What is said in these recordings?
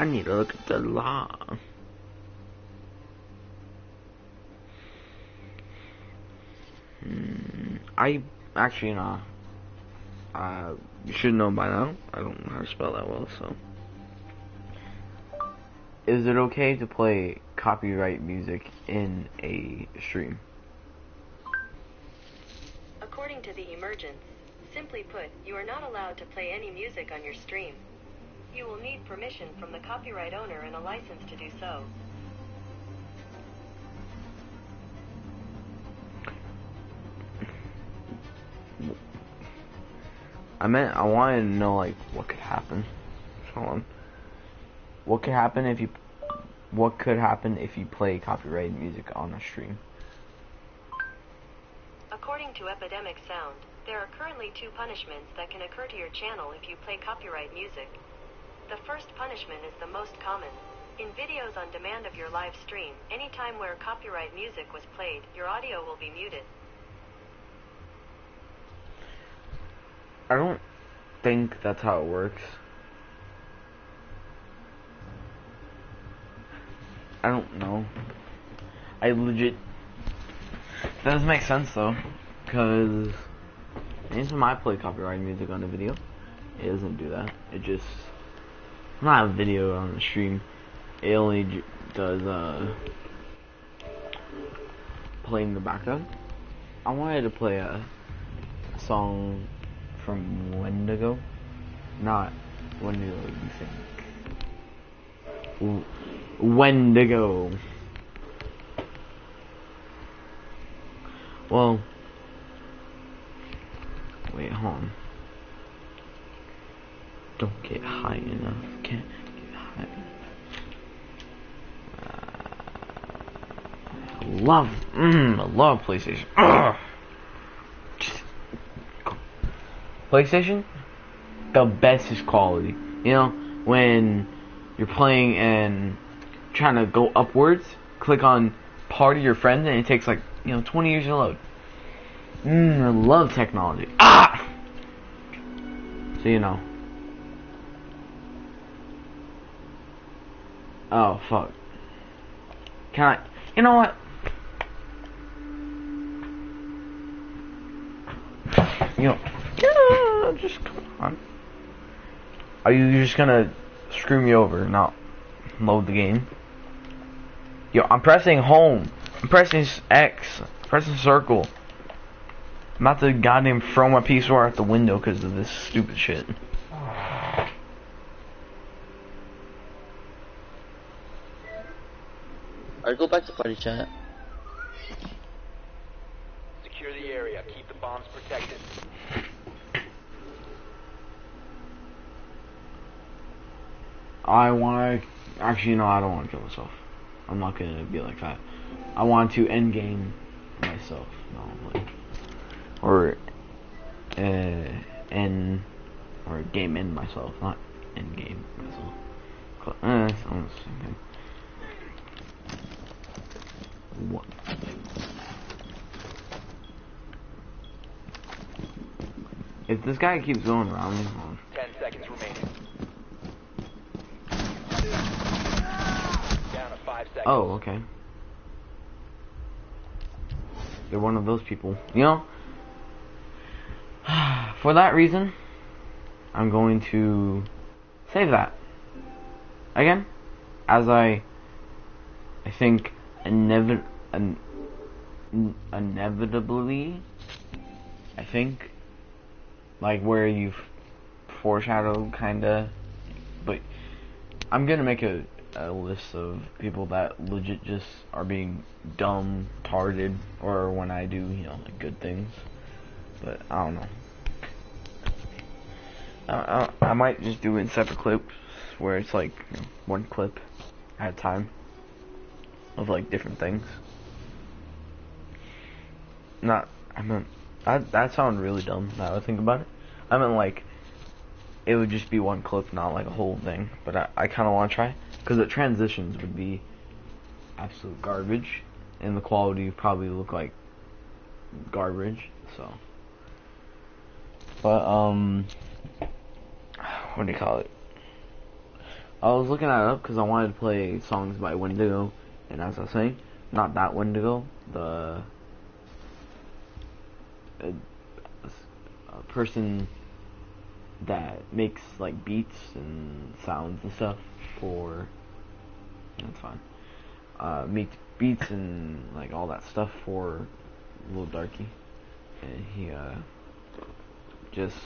I need to look at the law. I actually, you should know by now. I don't know how to spell that well, so. Is it okay to play copyright music in a stream? According to the emergence, simply put, you are not allowed to play any music on your stream. You will need permission from the copyright owner and a license to do so. I wanted to know, like, what could happen. Hold on. What could happen if you play copyrighted music on a stream? According to Epidemic Sound, there are currently 2 punishments that can occur to your channel if you play copyright music. The first punishment is the most common. In videos on demand of your live stream, anytime where copyright music was played, your audio will be muted. I don't think that's how it works. I don't know. I legit... That doesn't make sense though, because anytime I play copyright music on a video, it doesn't do that. It just... not a video on the stream. It only does play in the background. I wanted to play a song from Wendigo, not Wendigo. You think Wendigo? Well, wait, hold on. Don't get high enough. Can't get high enough. I love PlayStation. Ugh. PlayStation, the best is quality. You know, when you're playing and trying to go upwards, click on Party Your Friends, and it takes like 20 years to load. I love technology. So you know. Oh fuck. Can I? You know what? Just come on. Are you just gonna screw me over and not load the game? Yo, I'm pressing home. I'm pressing X. I'm pressing circle. I'm about to goddamn throw my PS4 out the window because of this stupid shit. Alright, go back to party chat. Secure the area. Keep the bombs protected. I want to... Actually, no, I don't want to kill myself. I'm not going to be like that. I want to end game myself. No, like... Or... Or game end myself, not end game myself. It's almost the same thing. What? If this guy keeps going around me, hold on. 10 seconds remaining. Down to 5 seconds. Oh, okay. They're one of those people. You know, for that reason, I'm going to save that. Again, as I think inevitably, I think, like where you've foreshadowed kinda, but I'm gonna make a list of people that legit just are being dumb, tarded, or when I do, like good things, but I don't know. I might just do it in separate clips, where it's like one clip at a time, of like different things. That sounds really dumb now I think about it. I meant like it would just be one clip, not like a whole thing. But I kind of want to try, because the transitions would be absolute garbage, and the quality would probably look like garbage. So, but what do you call it? I was looking that up because I wanted to play songs by Wendigo, and as I was saying, not that Wendigo, the a person that makes like beats and sounds and stuff for. That's fine. Makes beats and like all that stuff for Little Darky, and he just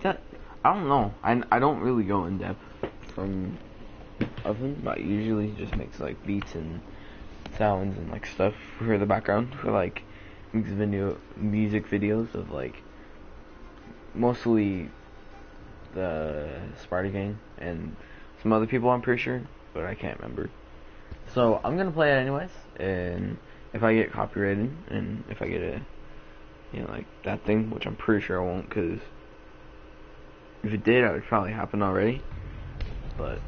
that I don't know. I don't really go in depth from of him, but usually he just makes like beats and sounds and like stuff for the background for like music videos of like mostly the Sparta Gang and some other people, I'm pretty sure, but I can't remember. So I'm gonna play it anyways, and if I get copyrighted and if I get a like that thing, which I'm pretty sure I won't, because if it did, it would probably happen already. But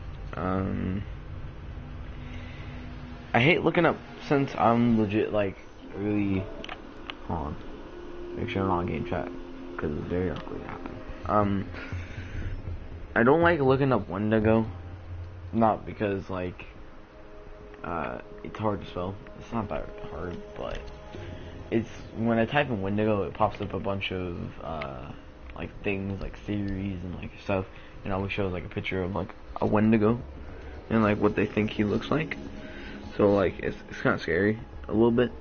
I hate looking up, since I'm legit like really. Hold on, make sure I'm not on game chat because it's very awkward to happen. I don't like looking up Wendigo, not because like it's hard to spell. It's not that hard, but it's when I type in Wendigo, it pops up a bunch of like things like theories and like stuff, and it always shows like a picture of like a Wendigo and like what they think he looks like. So like it's kind of scary a little bit.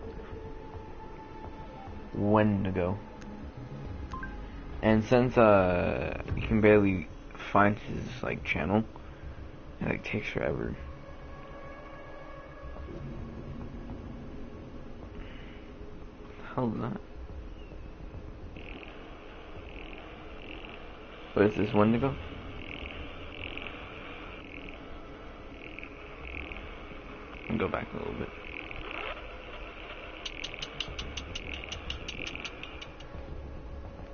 Wendigo. And since you can barely find his like channel, it like takes forever. What the hell is that? What is this, Wendigo? I'll go back a little bit.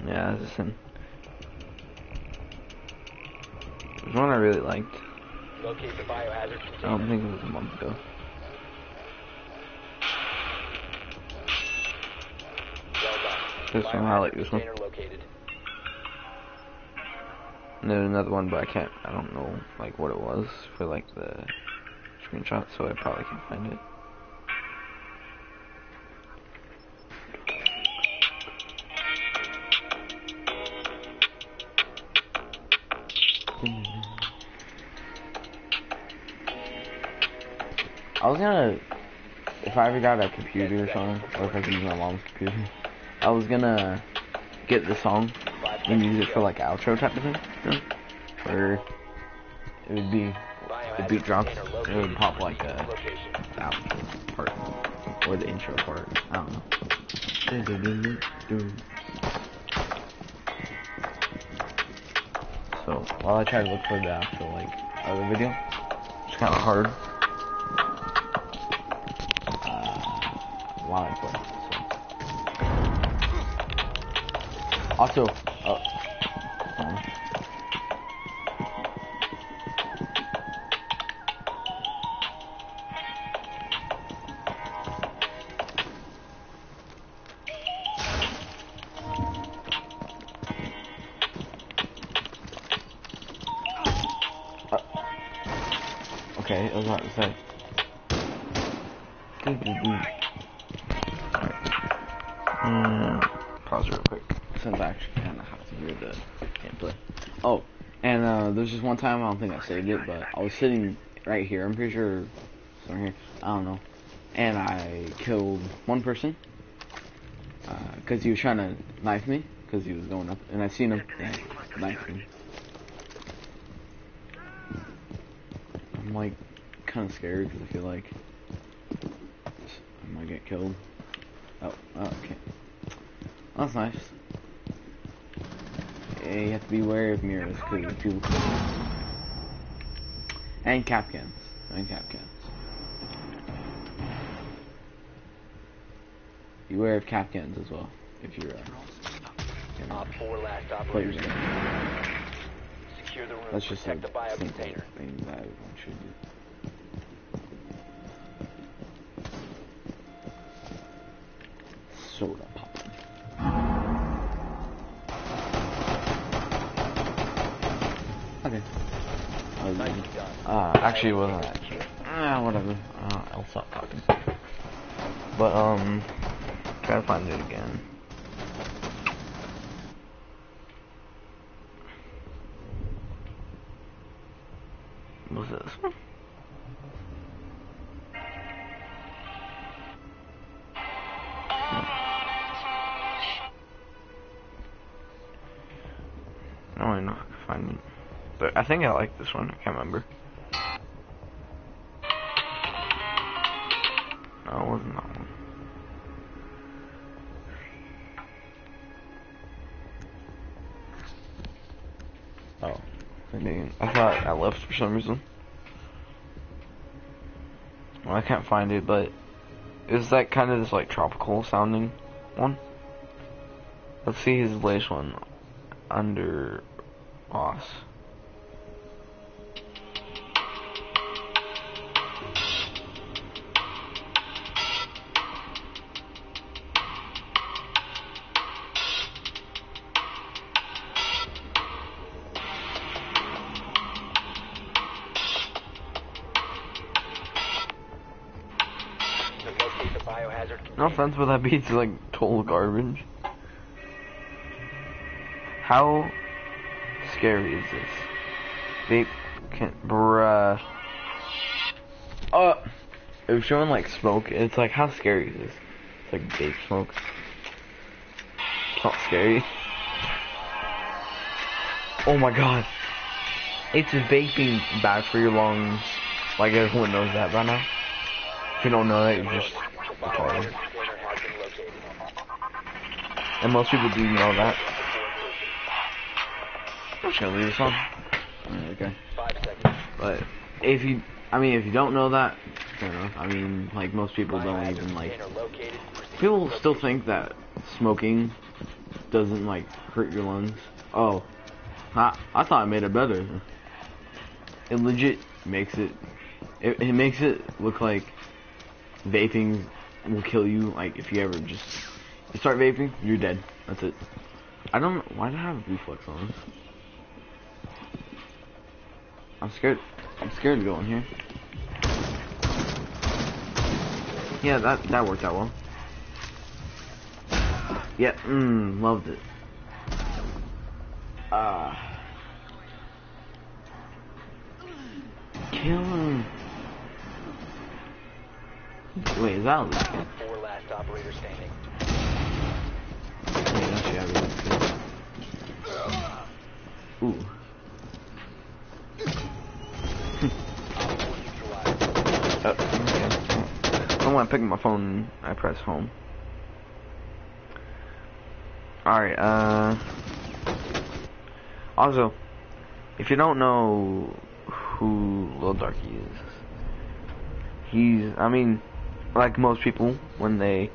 Yeah, this is him. There's one I really liked. Locate the biohazard I don't container. think it was a month ago. Well done. This one, I like this one. Container located. And then another one, but I don't know like what it was for like the screenshot, so I probably can't find it. I was gonna, if I ever got a computer or something, or if I could use my mom's computer, I was gonna get the song and use it for like outro type of thing, you know? Where it would be, the beat drops, and it would pop like a outro part, or the intro part, I don't know. So, while I try to look for the actual like other video, it's kinda hard. While I play. So. Also, okay, I was about to say. Pause real quick, since I actually kind of have to hear the gameplay. Oh, and there's just one time, I don't think I saved it, but I was sitting right here, I'm pretty sure somewhere here, I don't know, and I killed one person, because he was trying to knife me, because he was going up, and I seen him, and knife me. I'm like, kind of scared, because I feel like I might get killed. Oh, okay. That's nice. Yeah, you have to be wary of mirrors, because people can... And capcans. Beware of capcans as well, if you're, Op 4 last play operator your game. standing. Secure the room. That's just a Protect the bio simple container. thing that everyone should do. Soda popping. talking. Nicely done. Actually, it wasn't. Whatever. I'll stop talking. But try to find it again. Was it this one? I don't even know if I can find it. But I think I like this one. I can't remember. No, it wasn't that one. Oh. I thought I left for some reason. Well, I can't find it, but is that kind of this like tropical sounding one? Let's see his latest one. Under Boss. Locate the biohazard No container. offense, but that beat's like total garbage. How scary is this? They can't, bruh. It was showing like smoke. It's like, how scary is this? It's like vape smoke. It's not scary. Oh my god. It's vaping bad for your lungs. Like everyone knows that by now. If you don't know that, you're just retarded. Container has been located. And most people do know that. I'm just gonna leave this on. Okay. 5 seconds. But if you don't know that, fair enough. I mean, like most people don't Biohazard even like. container located. Proceed People to still location. think that smoking doesn't like hurt your lungs. Oh, I thought I made it better. It legit makes it. It makes it look like vaping will kill you. Like if you ever just you start vaping, you're dead. That's it. I don't know why do I have reflex on. I'm scared. I'm scared to go in here. Yeah, that worked out well. Yeah, loved it. Kill him. Wait, is that a leak? 4 last operator standing. Wait, actually, I really feel. Ooh. Okay. When I pick up my phone, I press home. Alright, also, if you don't know who Lil Darky is, I mean, like most people, when they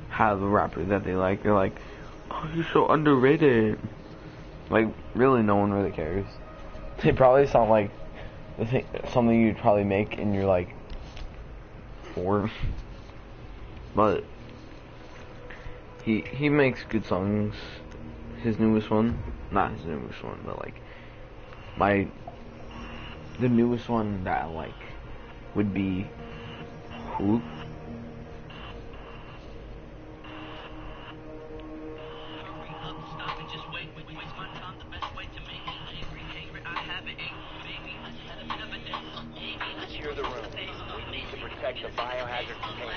have a rapper that they like, they're like, oh, you're so underrated. Like, really, no one really cares. They probably sound like something you'd probably make in your, like, 4. But he makes good songs. His newest one, not his newest one, but like the newest one that I like would be Whoop. Secure the room. We need to protect the biohazard container.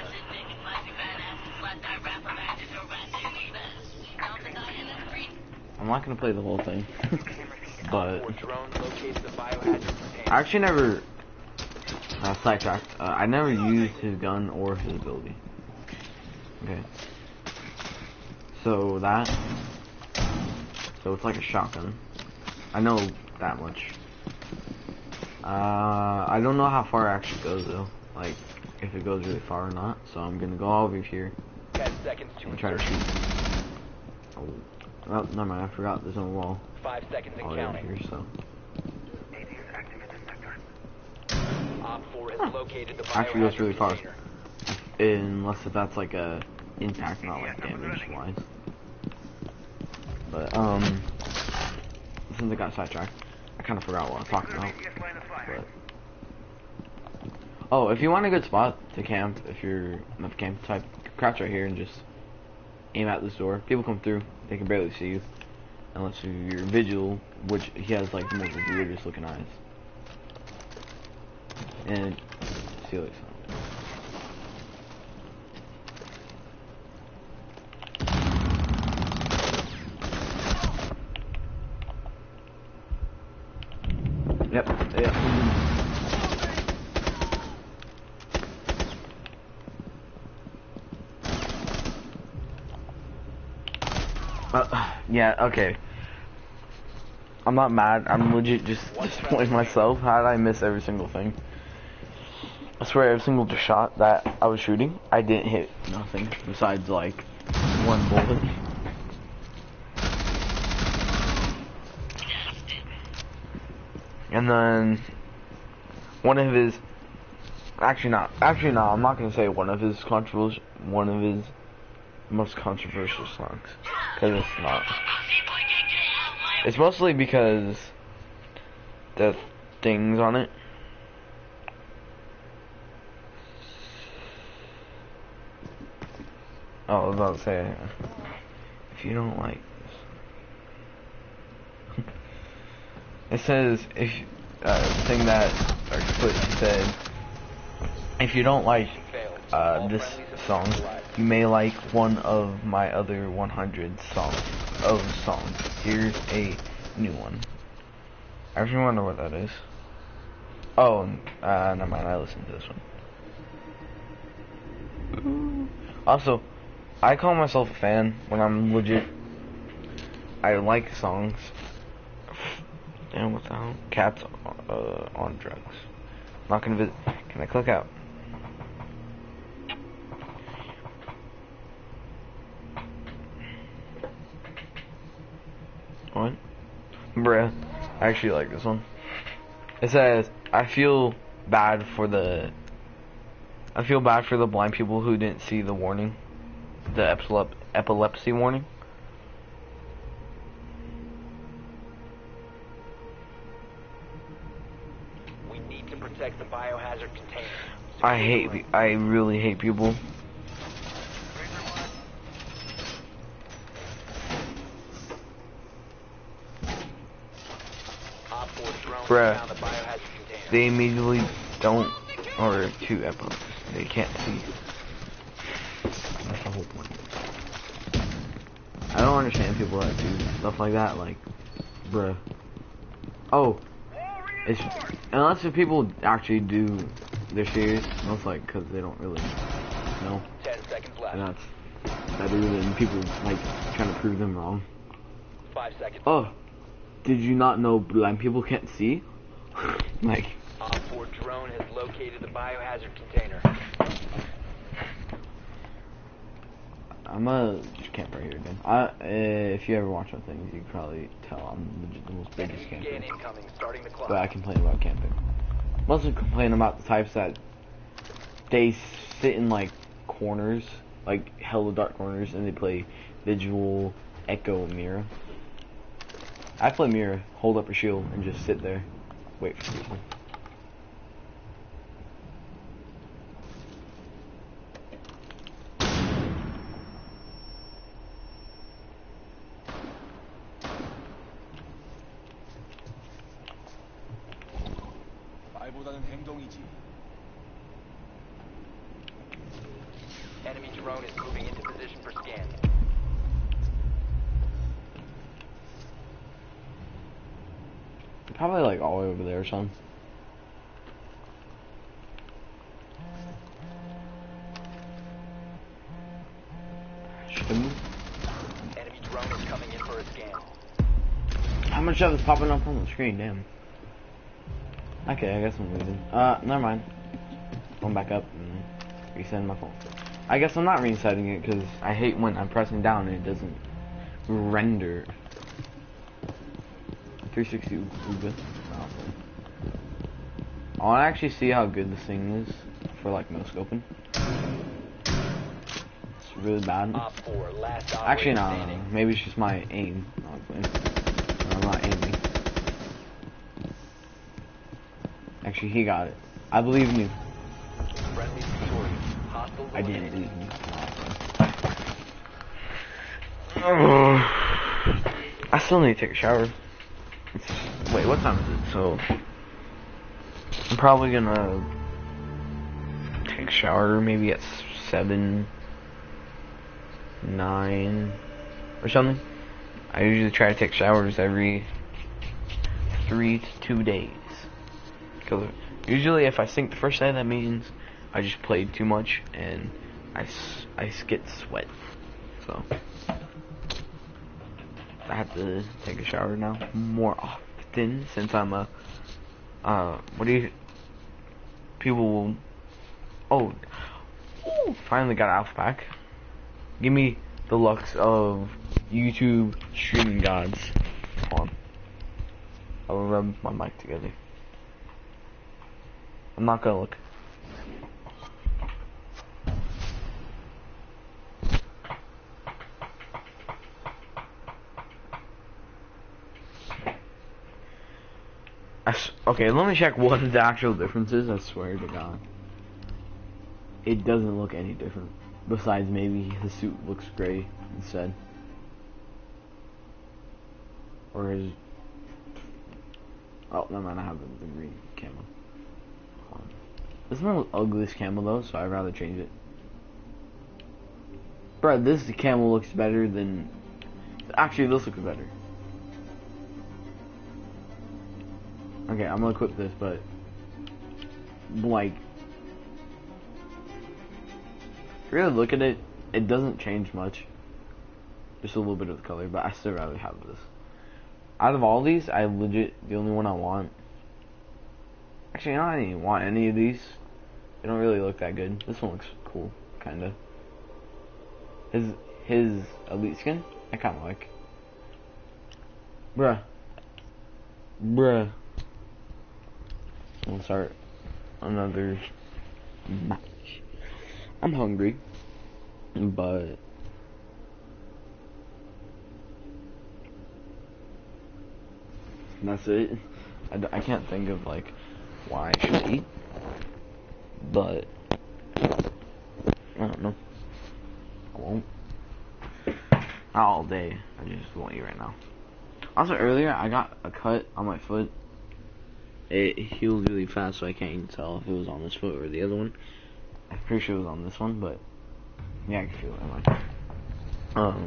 I'm not gonna play the whole thing, but Or drone locates the biohazard container. I actually never sidetracked. I never used his gun or his ability. Okay. So it's like a shotgun. I know that much. I don't know how far it actually goes though. Like if it goes really far or not. So I'm gonna go over here 10 seconds to and try to insertion. shoot. Oh, well, never mind. I forgot there's no wall. 5 seconds and Over counting. here, so. Op 4 has located the Actually goes biohazard really far. container. Unless if that's like a impact, not like damage wise. But since I got sidetracked, I kind of forgot what I was talking about. But oh, if you want a good spot to camp, if you're enough camp type, crouch right here and just aim at this door. People come through, they can barely see you. Unless you're Vigil, which he has like the most weirdest looking eyes. And see like Yep, yep. Yeah, okay. I'm not mad. I'm legit just disappointed myself. How did I miss every single thing? I swear every single shot that I was shooting, I didn't hit nothing besides like one bullet. And then one of his, actually no, I'm not gonna say one of his most controversial songs, because it's not. It's mostly because the things on it. Oh, I was about to say, if you don't like this. It says, if, the thing that our split said, if you don't like, this song, you may like one of my other 100 songs. Here's a new one. I actually wonder what that is. Oh, never mind, I listened to this one. Also, I call myself a fan when I'm legit. I like songs. Damn, what the hell? Cats on drugs. Not gonna visit. Can I click out? What? Bruh. I actually like this one. It says, I feel bad for the blind people who didn't see the warning. The epilepsy warning. We need to protect the biohazard container. I really hate people. Bruh, they immediately don't, or two epilepsy, they can't see. That's the whole point. I don't understand people that do stuff like that, like, bruh. Oh, it's, unless if people actually do, they're serious, most like, because they don't really know. 10 seconds left. And that's better than people, like, trying to prove them wrong. 5 seconds. Oh, did you not know blind people can't see? Like, Op 4 drone has located the biohazard container. I'm gonna just camp right here again. If you ever watch my things, you can probably tell I'm legit the most biggest Scan camper. incoming, starting the clock. But I complain about camping. Mostly complain about the types that they sit in like corners, like hella dark corners, and they play Vigil, Echo, and Mirror. I play Mirror, hold up a shield, and just sit there, wait for people. Enemy drone is moving into position for scan. Probably like all the way over there or something. Enemy drone is coming in for a scan. How much of it's popping up on the screen? Damn. Okay, I guess I'm leaving. Never mind. Going back up and resetting my phone. I guess I'm not resetting it because I hate when I'm pressing down and it doesn't render. 360 Uber. Awesome. I want to actually see how good this thing is for like no scoping. It's really bad. Op 4, last Actually, operator no. standing. Maybe it's just my aim. I'm not aiming. Actually, he got it. I believe in you. Friendly victorious. Hostiles I didn't eliminated. believe in you. I still need to take a shower. Wait, what time is it? So, I'm probably gonna take a shower maybe at 7, 9, or something. I usually try to take showers every 3 to 2 days. Because usually if I sink the first day, that means I just played too much and I get sweat. So, I have to take a shower now more often since I'm a, people will, oh, finally got Alpha Pack. Give me the looks of YouTube streaming gods. Hold on. I'll rub my mic together. I'm not gonna look. Okay, let me check what the actual difference is. I swear to God. It doesn't look any different. Besides, maybe his suit looks gray instead. Or his... Oh, never mind, I have the green camo. Hold on. This is the ugliest camo though, so I'd rather change it. Bruh, this camo looks better than... Actually, this looks better. Okay, I'm gonna equip this, but... Like... If you really look at it, it doesn't change much. Just a little bit of the color, but I still rather have this. Out of all these, the only one I want... Actually, I don't even want any of these. They don't really look that good. This one looks cool, kinda. His elite skin, I kinda like. Bruh. We'll start another match. I'm hungry, but that's it. I can't think of like why I should eat, but I don't know. I won't. Not all day. I just won't eat right now. Also, earlier I got a cut on my foot. It healed really fast, so I can't even tell if it was on this foot or the other one. I'm pretty sure it was on this one, but yeah, I can feel it.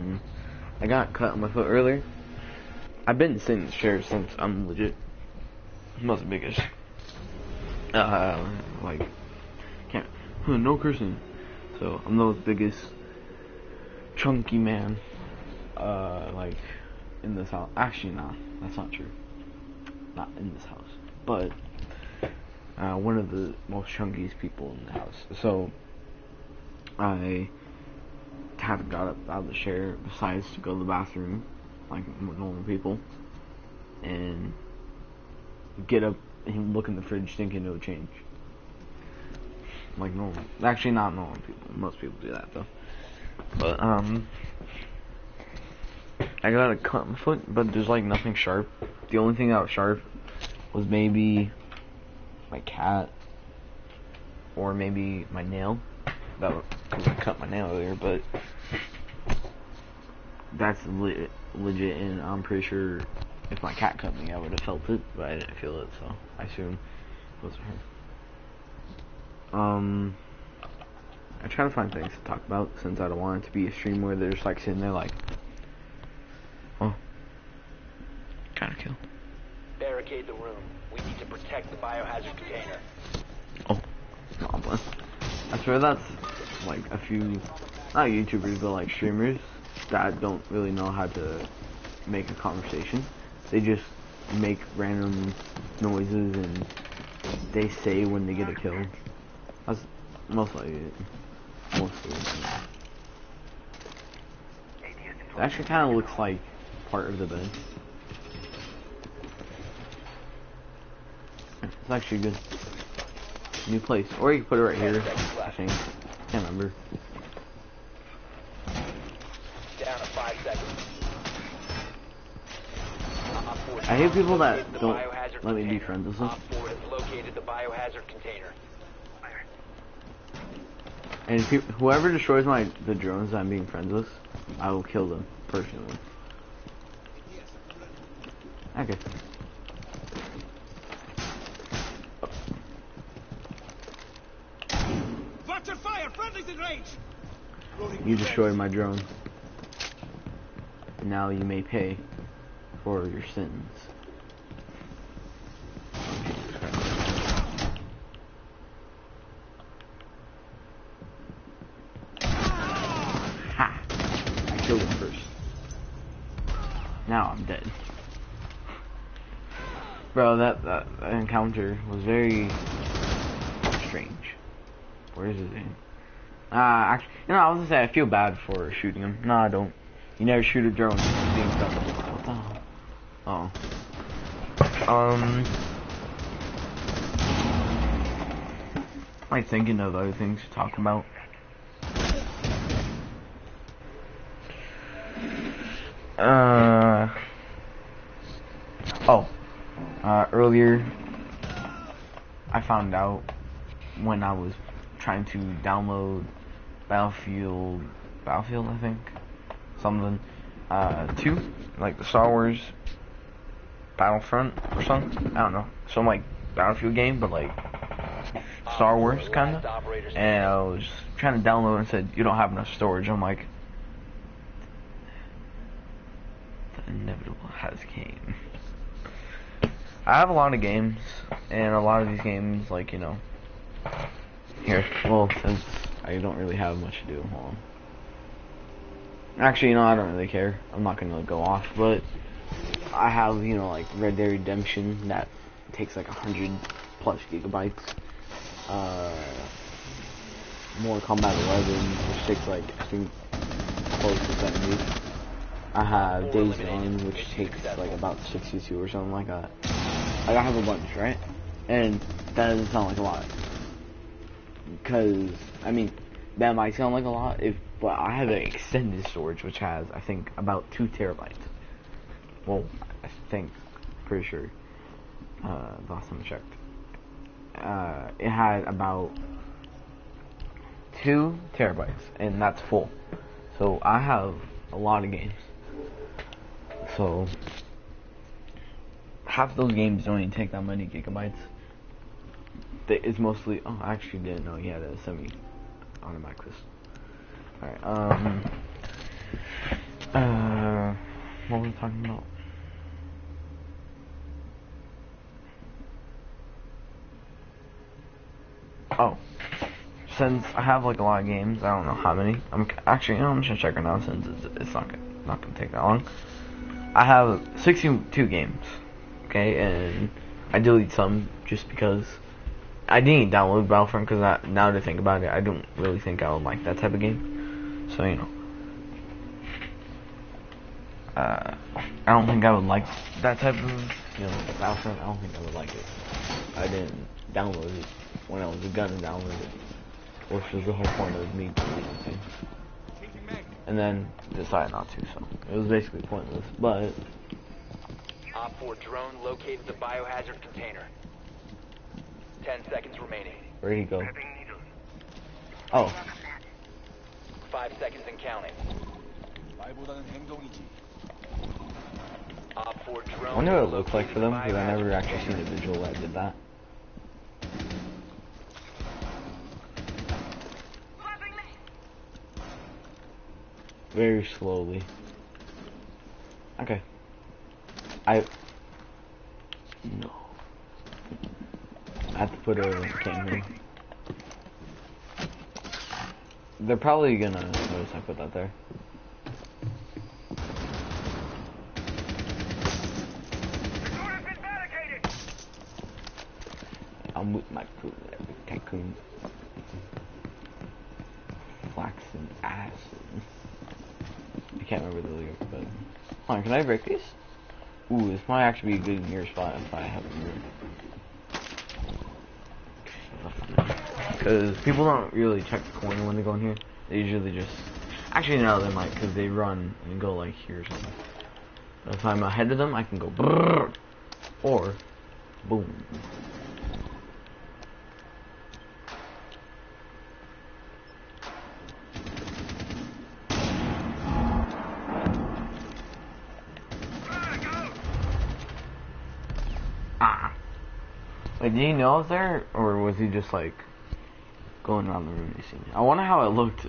I got cut on my foot earlier. I've been sitting in the chair since I'm legit. I'm not the biggest. Like, can't, no cursing. So I'm the biggest chunky man. Like in this house. Actually, nah, that's not true. Not in this house, but one of the most chunkiest people in the house. So I haven't got up out of the chair besides to go to the bathroom like normal people, and get up and look in the fridge thinking it'll change. Like normal. Actually, not normal people. Most people do that though. But I got a cut in my foot, but there's like nothing sharp. The only thing that was sharp was maybe my cat, or maybe my nail. That was, cause I cut my nail earlier, but that's legit, and I'm pretty sure if my cat cut me, I would have felt it, but I didn't feel it, so I assume it was her. I try to find things to talk about since I don't want it to be a stream where they're just like sitting there like, oh, kinda kill. Barricade the room. We need to protect the biohazard container. Oh, no, but I swear that's like a few, not YouTubers, but like streamers that don't really know how to make a conversation. They just make random noises and they say when they get a kill. That's mostly it. Mostly. It actually kind of looks like part of the bed. It's actually good. New place. Or you can put it right here, I think. Can't remember. Down to 5 seconds. I hate people that don't let me be friends with them. Op 4 has located the biohazard container. And if whoever destroys the drones I'm being friends with, I will kill them personally. Okay. Watch your fire! Friendly's in range! You destroyed my drone. Now you may pay for your sins. Ha! I killed him first. Now I'm dead. Bro, that encounter was very strange. Where is his name? Actually, you know, I was gonna say I feel bad for shooting him. No, I don't. You never shoot a drone being stuck. What the hell? Oh. Like thinking of other things to talk about. Earlier I found out when I was trying to download Battlefield I think, something, 2, like the Star Wars Battlefront or something, I don't know, some like Battlefield game, but like Star Wars kinda, and I was trying to download and said, you don't have enough storage. I'm like, the inevitable has came. I have a lot of games, and a lot of these games, like, you know, here, well, since I don't really have much to do, hold on. Actually, you know, I don't really care. I'm not gonna go off, but I have, you know, like Red Dead Redemption that takes like 100+ gigabytes. Mortal Kombat 11, which takes like, I think, close to 70. I have Days Gone, which takes like about 62 or something like that. Like, I have a bunch, right? And that doesn't sound like a lot. Because, I mean, that might sound like a lot, but I have an extended storage, which has, I think, about 2 terabytes. Well, I think, pretty sure, last time I checked. It had about 2 terabytes, and that's full. So, I have a lot of games. So, half those games don't even take that many gigabytes. It's mostly, oh, I actually didn't know he had a semi-automatic pistol. Alright, what were we talking about? Oh, since I have like a lot of games, I don't know how many. I'm actually, you know, I'm just gonna check right now since it's not gonna take that long. I have 62 games, okay, and I delete some just because I didn't download Battlefront because now to think about it, I don't really think I would like that type of game. So, you know, I don't think I would like that type of, you know, Battlefront. I don't think I would like it. I didn't download it when I was gonna download it, which was the whole point of me deleting it. And then decided not to, so it was basically pointless. But Op 4 drone located the biohazard container. 10 seconds remaining. where'd he go? Oh, 5 seconds and counting. Op 4 drone. I wonder what it looks like for them because I never actually seen a visual that did that. Very slowly. Okay. No. I have to put a camera in. They're probably gonna notice I put that there. I'm with my tycoon. Flaxen acid. I can't remember the lyric, but hold on, can I break these? Ooh, this might actually be a good near spot if I have a mirror. Because people don't really check the corner when they go in here. They usually just... Actually, no, they might, because they run and go like here or something. If I'm ahead of them, I can go brrrr, or boom. Like, did he know I was there, or was he just like going around the room and seeing me? I wonder how it looked.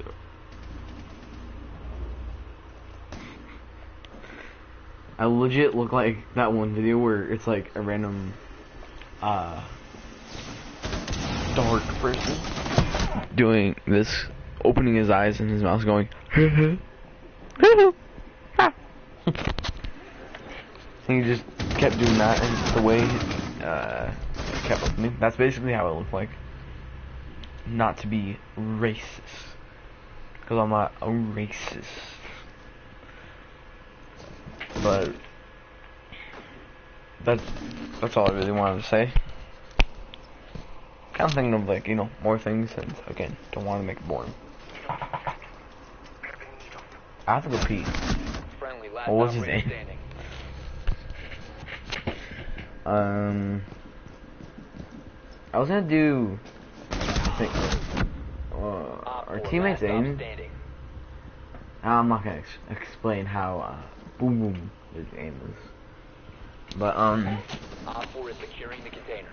I legit look like that one video where it's like a random dark person doing this, opening his eyes and his mouth going and he just kept doing that, and the way it kept opening. That's basically how it looked like. Not to be racist, because I'm not a racist. But that's all I really wanted to say. Kind of thinking of, like, you know, more things, and again, don't want to make it boring. I have to go pee. Friendly, last What was his operator name? standing. I was gonna do, I think, our teammate's aim. I'm not gonna explain how boom boom his aim is, but Op 4 is securing the container.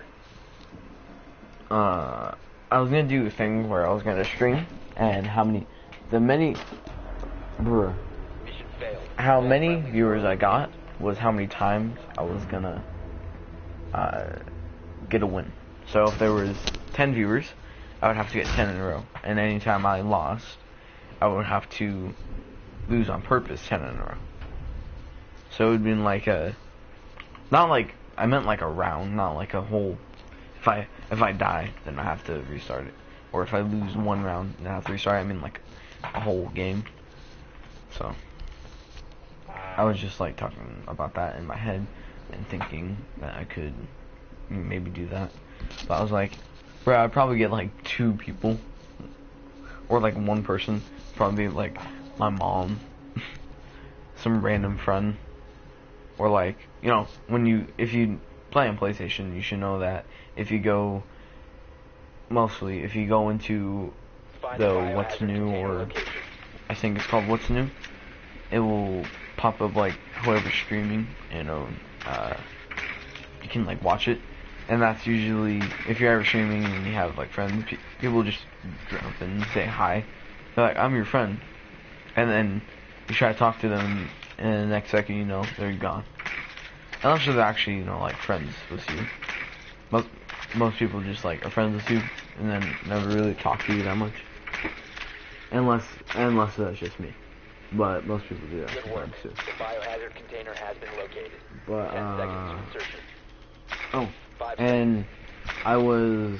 I was gonna do a thing where I was gonna stream and how many Mission failed. how many viewers I got was how many times I was gonna get a win. So if there was 10 viewers, I would have to get 10 in a row, and anytime I lost, I would have to lose on purpose 10 in a row. So it would be like a, not like, I meant like a round, not like a whole. If I die, then I have to restart it. Or if I lose one round and I have to restart it, I mean like a whole game. So I was just like talking about that in my head and thinking that I could maybe do that. But I was like, bro, I'd probably get like 2 people, or like 1 person, probably like my mom, some random friend, or like, you know, if you play on PlayStation, you should know that if you go into the what's new, or I think it's called what's new, it will pop up like whoever's streaming, and you can like watch it, and that's usually, if you're ever streaming and you have like friends, people just drop in and say hi. They're like, I'm your friend, and then you try to talk to them, and the next second you know they're gone. Unless they're actually, you know, like friends with you. Most people just like are friends with you and then never really talk to you that much. Unless that's just me. But most people do that. Good work. Too. The biohazard container has been located. But 10 seconds to insertion. oh, 5 and I was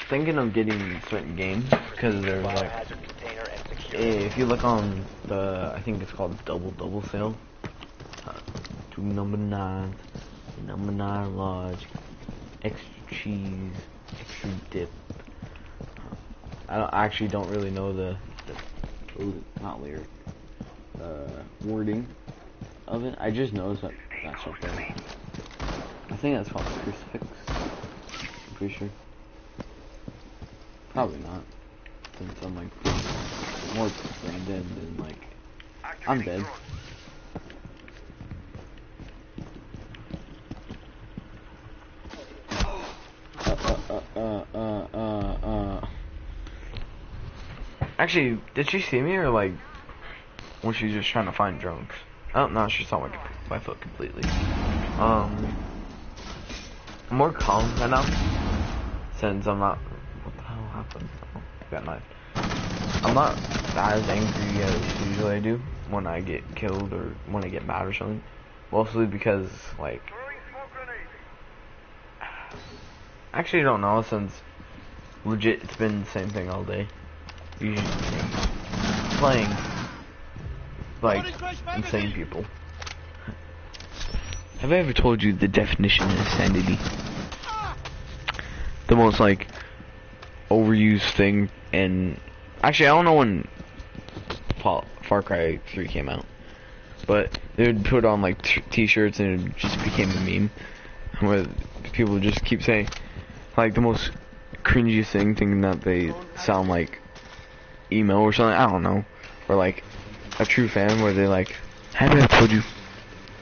thinking of getting certain games because there's like, biohazard container and secure. if you look on the, I think it's called double sale. Two number 9s, number 9 large, extra cheese, extra dip. I actually don't really know the wording of it. I just know that that's up there. I think that's called crucifix. I'm pretty sure. Probably not, since I'm like more brain dead than like I'm dead. Actually, did she see me, or like was she just trying to find drunks? Oh no, she saw my foot completely. I'm more calm right now since I'm not. What the hell happened? Oh, got knifed. I'm not as angry as usually I do when I get killed or when I get mad or something. Mostly because like, actually I don't know, since legit it's been the same thing all day. Usually playing like insane people. Have I ever told you the definition of sanity? The most like overused thing, and actually I don't know when Far Cry 3 came out, but they would put on like t-shirts and it just became a meme where people would just keep saying like the most cringy thing, thinking that they sound like emo or something, I don't know, or like a true fan where they like, have I ever told you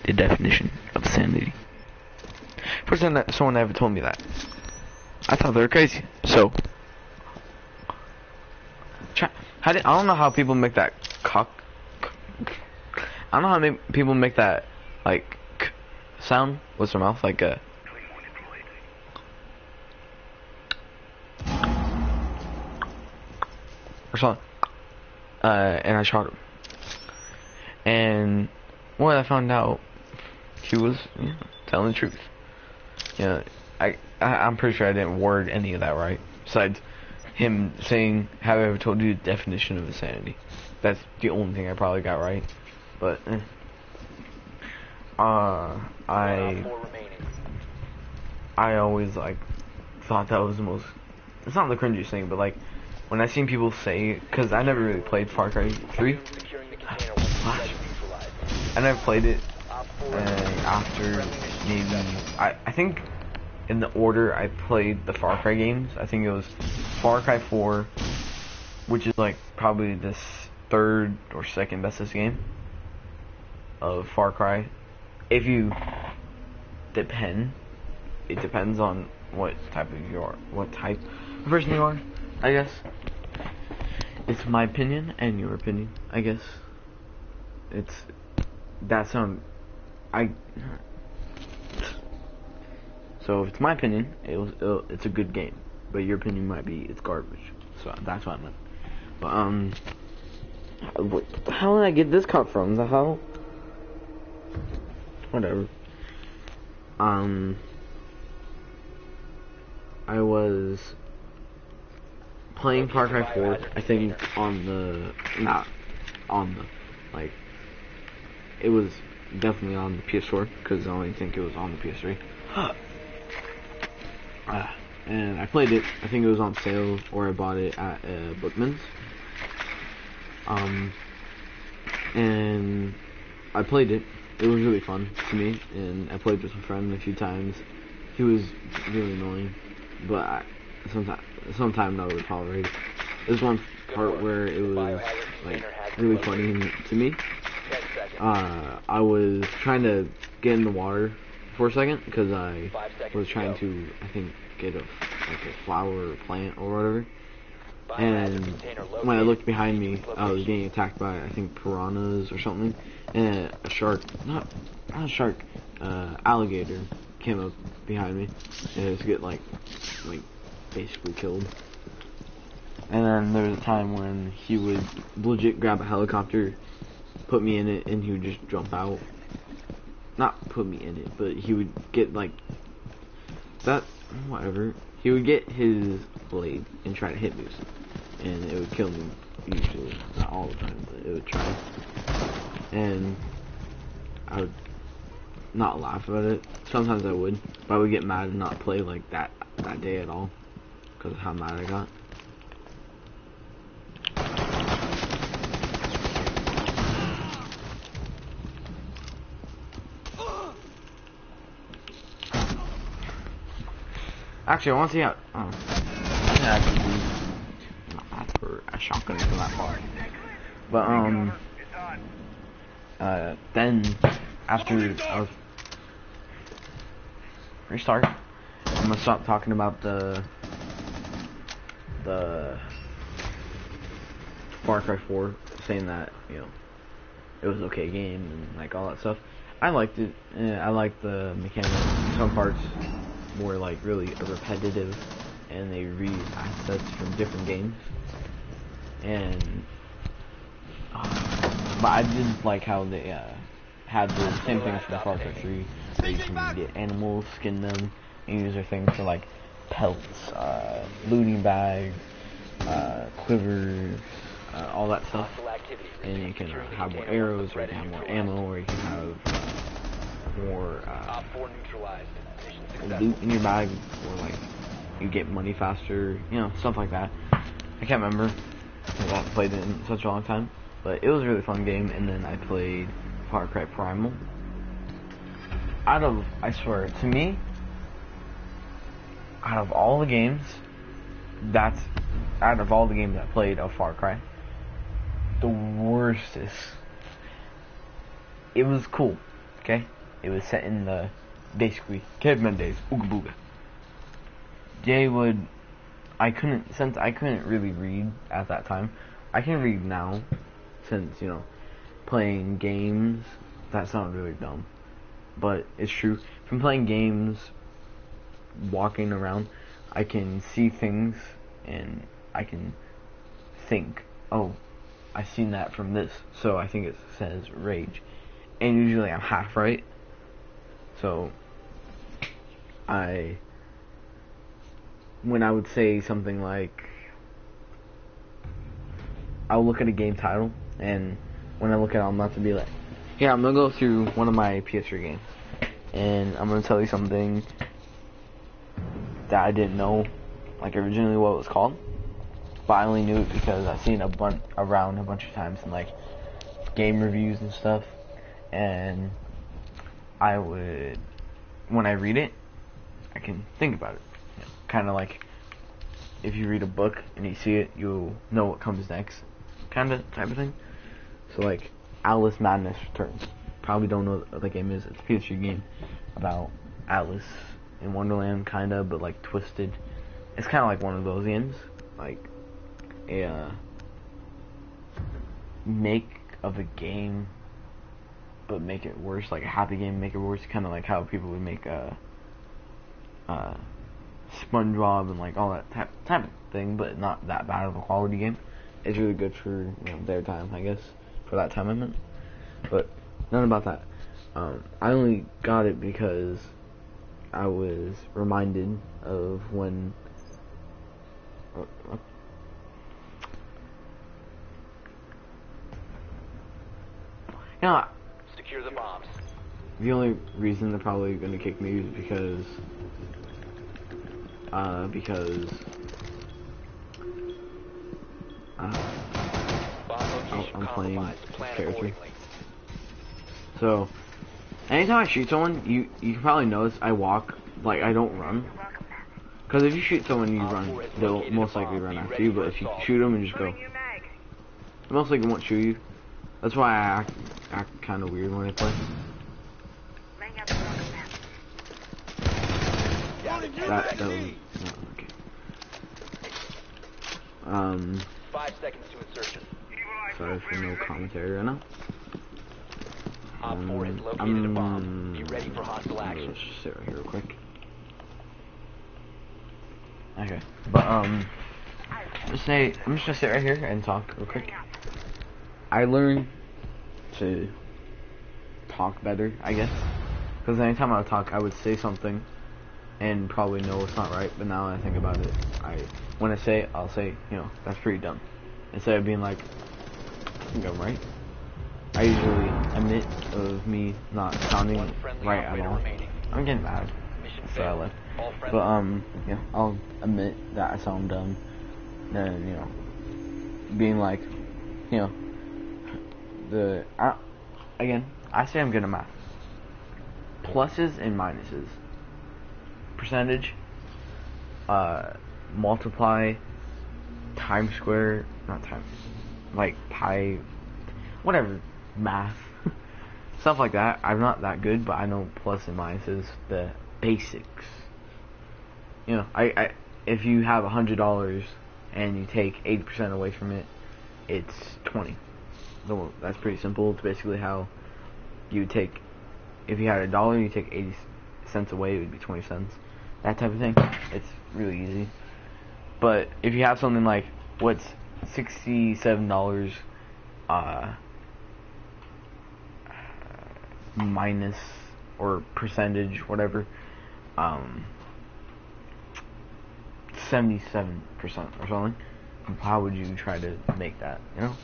the definition of sanity? For person that someone ever told me that. I thought they were crazy. So, I don't know how people make that cock. I don't know how people make that like sound with their mouth, like a. Or something. And I shot him. And when I found out, he was telling the truth. Yeah, I'm pretty sure I didn't word any of that right. Besides him saying, "Have I ever told you the definition of insanity?" That's the only thing I probably got right. But I always like thought that was the most. It's not the cringiest thing, but like when I seen people say, because I never really played Far Cry 3. I never played it, and after maybe I think in the order I played the Far Cry games, I think it was Far Cry 4, which is like probably the third or second bestest game of Far Cry. If you it depends on what type of person you are, I guess. It's my opinion and your opinion, I guess. So if it's my opinion, it's a good game, but your opinion might be it's garbage. So that's what I meant. But what the hell did I get this cut from? The hell? Whatever. I was playing Far Cry 4, I think like, it was definitely on the PS4, because I only think it was on the PS3. And I played it, I think it was on sale, or I bought it at Bookman's. And I played it. It was really fun to me, and I played with a friend a few times. He was really annoying, but sometime I would tolerate it. There's one part where it was like really funny to me. I was trying to get in the water for a second because I was trying to, I think, get a flower or plant or whatever. And when I looked behind me, I was getting attacked by, I think, piranhas or something, and a shark, not a shark, alligator came up behind me, and it was get like basically killed. And then there was a time when he would legit grab a helicopter, put me in it, and he would just jump out. Not put me in it, but he would get like that, whatever. He would get his blade and try to hit me, and it would kill me usually, not all the time, but it would try. And I would not laugh about it. Sometimes I would, but I would get mad and not play like that day at all because of how mad I got. Actually, I want to see how. Oh, I can actually not ask for a shotgun from that far. But then after I was restart, I'm gonna stop talking about the Far Cry 4, saying that it was an okay game and like all that stuff. I liked it. I liked the mechanics. Some parts were like really repetitive, and they reused assets from different games. And but I did like how they had the same things for the Far Cry 3. Where you can get animals, skin them, and use their things for like pelts, looting bags, quivers, all that stuff. And you can have more arrows, or you can have more ammo, or you can have more loot in your bag, or like you get money faster, stuff like that. I can't remember because I haven't played it in such a long time, but it was a really fun game. And then I played Far Cry Primal. I swear, to me, out of all the games I played of Far Cry, the worstest. It was cool, okay? It was set in the basically caveman days, ooga booga. They would, since I couldn't really read at that time. I can read now, since, you know, playing games. That sounds really dumb, but it's true. From playing games, walking around, I can see things and I can think, oh, I've seen that from this, so I think it says rage. And usually I'm half right. So when I would say something like, I'll look at a game title, and when I look at it, I'm about to be like, yeah, I'm gonna go through one of my PS3 games, and I'm gonna tell you something that I didn't know, like originally what it was called, but I only knew it because I've seen it around a bunch of times in like game reviews and stuff, and I would, when I read it, I can think about it, you know, kind of like if you read a book and you see it, you'll know what comes next, kind of type of thing. So like Alice Madness Returns. Probably don't know what the game is. It's a PS3 game about Alice in Wonderland, kind of, but like twisted. It's kind of like one of those games, like a make of a game, but make it worse. Like a happy game, make it worse. Kind of like how people would make a SpongeBob and like all that type of thing, but not that bad of a quality game. It's really good for, you know, their time, I guess, for that time I meant. But none about that. I only got it because I was reminded of when you know, Secure the bombs. the only reason they're probably gonna kick me is because Bomb location I'm playing compromised. this Plan character. accordingly. So anytime I shoot someone, you can probably notice I walk, like I don't run. Because if you shoot someone and you run, they'll most likely run after you. But if you shoot them and just go, they most likely won't shoot you. That's why I act kind of weird when I play. That was, no, okay. 5 seconds to insertion. Sorry for no commentary right now. Op 4 has located a bomb. Be ready for hostile action. Let's just sit right here real quick. Okay, but I'm just gonna sit right here and talk real quick. I learned to talk better, I guess, because anytime I would talk, I would say something and probably know it's not right. But now that I think about it, when I say it, I'll say, you know, that's pretty dumb, instead of being like, I think I'm right. I usually admit of me not sounding right at all. I'm getting mad, so I left. But yeah, I'll admit that I sound dumb. Then, you know, being like, you know, again, I say I'm good at math. Pluses and minuses. Percentage, multiply, times square, not time, like pi, whatever, math, stuff like that. I'm not that good, but I know plus and minuses, the basics. You know, if you have $100 and you take 80% away from it, it's 20. So that's pretty simple. It's basically how you would take, if you had $1, you take 80 cents away, it would be 20 cents. That type of thing. It's really easy. But if you have something like, what's $67 minus or percentage, whatever, 77% or something, how would you try to make that, you know?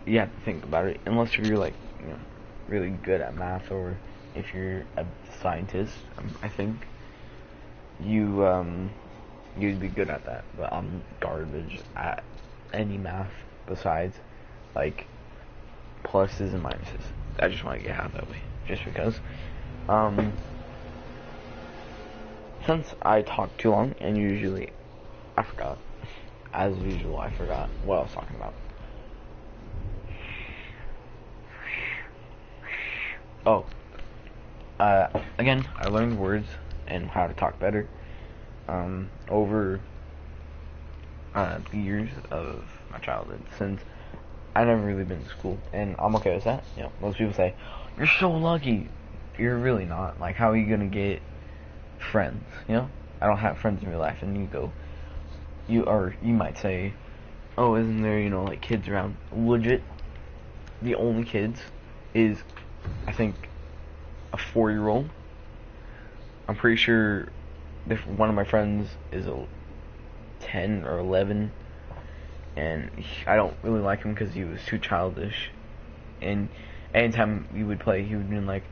You have to think about it, unless you're like, you know, really good at math, or if you're a scientist, I think you'd be good at that. But I'm garbage at any math besides like pluses and minuses. I just want to get out that way, just because. Since I talked too long, and usually I forgot, as usual, I forgot what I was talking about. Oh, Again, I learned words and how to talk better over the years of my childhood, since I never really been to school, and I'm okay with that. You know, most people say, "You're so lucky." You're really not. Like, how are you gonna get friends? You know, I don't have friends in real life, and you might say, "Oh, isn't there, you know, like kids around?" Legit, the only kids is, I think, a 4-year-old. I'm pretty sure one of my friends is a 10 or 11, and I don't really like him because he was too childish. And anytime we would play, he would be like,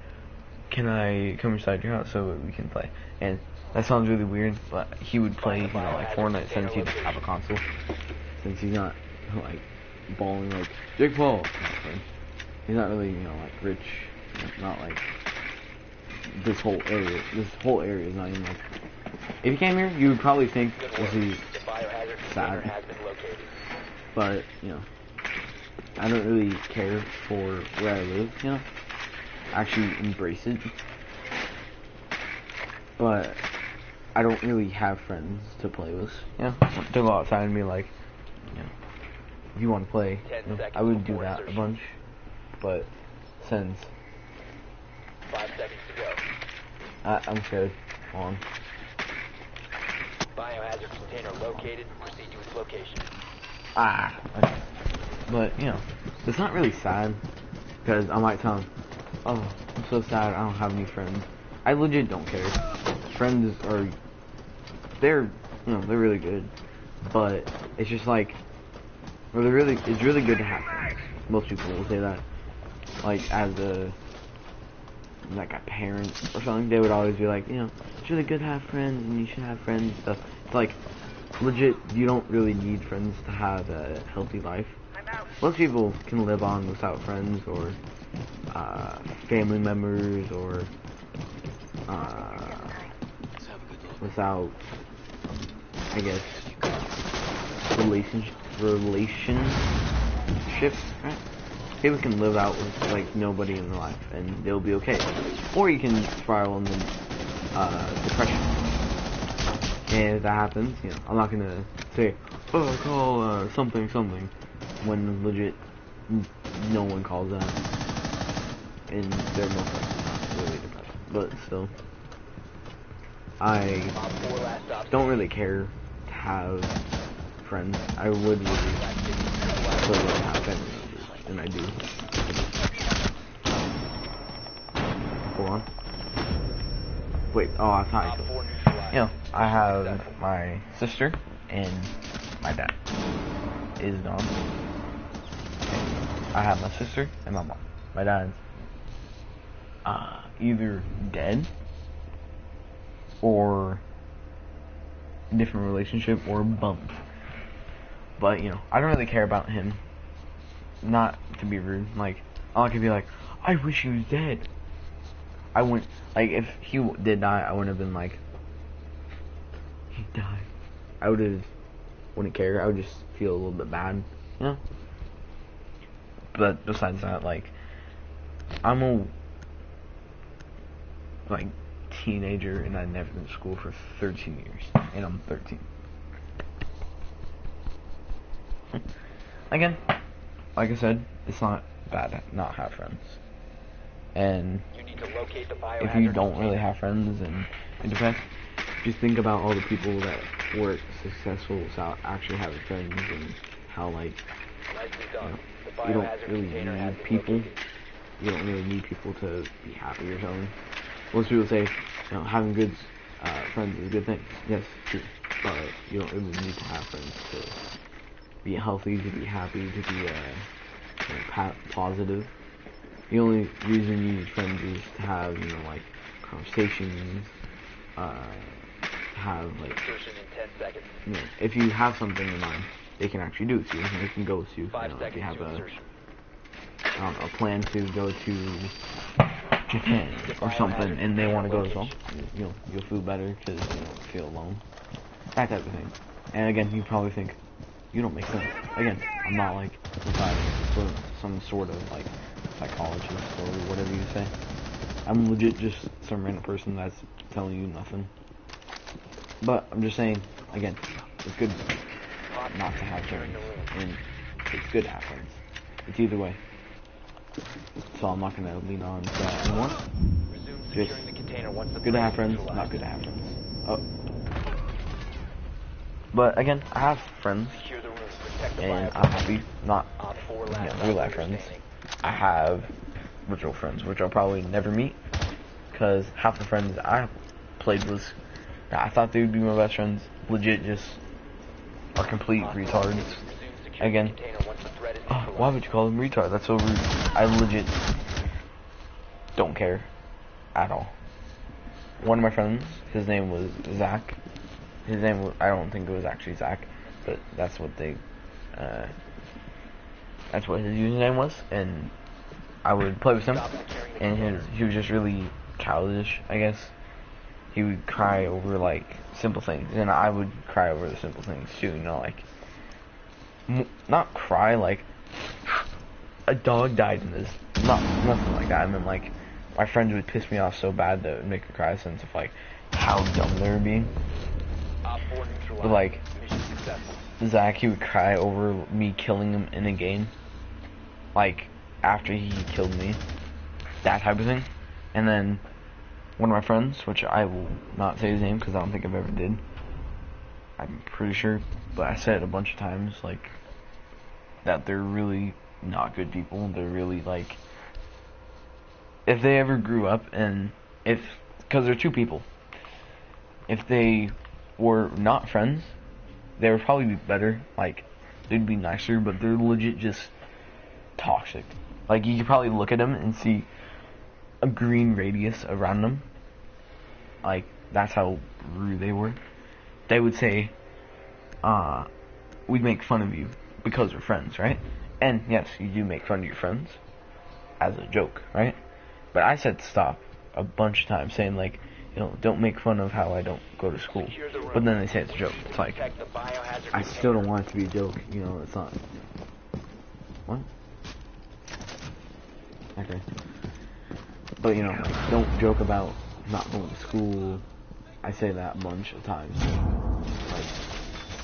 "Can I come inside your house so we can play?" And that sounds really weird, but he would play, you know, like Fortnite, since he doesn't have a console, since he's not like balling like Jake Paul. He's not really, you know, like rich. Not like this whole area. This whole area is not even like. If you came here, you would probably think this is sad, but you know, I don't really care for where I live. You know, I actually embrace it, but I don't really have friends to play with. You know, to go outside and be like, you know, if you want to play, you know, I would do that a bunch, but since 5 seconds to go. I'm scared. Hold on. Biohazard container located. Proceed to its location. Okay. But, you know, it's not really sad, because I might sound, "Oh, I'm so sad, I don't have any friends." I legit don't care. Friends are, they're really good, but it's just like, well, it's really good to have friends. Most people will say that. Like, as a parent or something, they would always be like, you know, it's really good to have friends, and you should have friends and stuff. It's like, legit, you don't really need friends to have a healthy life. Most people can live on without friends, or family members, or without, I guess, relationship, right? People can live out with like nobody in their life, and they'll be okay. Or you can spiral into depression. And if that happens, you know, I'm not gonna say, "Oh, call something," when legit no one calls that, and they're most likely not really depressed. But still, I don't really care to have friends. I would really prefer to have family members, and I do. Hold on. Wait, oh, I thought I could. You know, I have my sister and my dad is gone. I have my sister and my mom. My dad's either dead or a different relationship or bumped. But, you know, I don't really care about him. Not to be rude. Like, I could be like, "I wish he was dead." I wouldn't, like, if he did die, I wouldn't have been like, "He died." Wouldn't care. I would just feel a little bit bad, you know? But besides that, like, I'm a, like, teenager, and I've never been to school for 13 years, and I'm 13. Again, like I said, it's not bad to not have friends. And You need to locate the if you biohazard don't really container. have friends and you're depressed, just think about all the people that were successful without actually having friends, and how, like, Nicely done. The you don't biohazard really container has need been people. located. You don't really need people to be happy or something. Most people say, you know, having good friends is a good thing. Yes, true. But you don't really need to have friends to be healthy, to be happy, to be you know, positive. The only reason you need friends is to have, you know, like, conversations, have, like, Insertion in 10 seconds. you know, if you have something in mind, they can actually do it to you, and they can go with you. 5 You know, if you seconds have to a, insertion. I don't know, a plan to go to Japan or something, and they want to go as well, you'll feel better because you don't feel alone. That type of thing. And again, you probably think, you don't make sense. Again, I'm not like some sort of like psychologist or whatever you say. I'm legit just some random person that's telling you nothing. But I'm just saying, again, it's good not to have friends, and it's good to have friends. It's either way. So I'm not gonna lean on that anymore. Just good to have friends, not good to have friends. Oh. But again, I have friends, and I'm happy. Not, real life friends. I have virtual friends, which I'll probably never meet, because half the friends I played with, I thought they would be my best friends, legit just are complete retards. Again, why would you call them retard? That's so rude. I legit don't care at all. One of my friends, his name was Zach. His name was, I don't think it was actually Zach, but that's what they, that's what his username was, and I would play with him, and he was just really childish, I guess. He would cry over, like, simple things, and I would cry over the simple things, too, you know, like, not cry, like, a dog died in this, nothing like that. I mean, like, my friends would piss me off so bad that it would make me cry, since of, like, how dumb they were being. But, like, Zach, he would cry over me killing him in a game, like, after he killed me, that type of thing. And then one of my friends, which I will not say his name because I don't think I've ever did, I'm pretty sure, but I said it a bunch of times, like, that they're really not good people. They're really, like, if they ever grew up, and because they're two people, if they were not friends, they would probably be better, like, they'd be nicer, but they're legit just toxic. Like, you could probably look at them and see a green radius around them. Like, that's how rude they were. They would say, we'd make fun of you because we're friends, right? And yes, you do make fun of your friends as a joke, right? But I said stop a bunch of times, saying, like, you know, don't make fun of how I don't go to school. But then they say it's a joke. It's like, I still don't want it to be a joke, you know, it's not. What? Okay. But, you know, like, don't joke about not going to school. I say that a bunch of times. Like,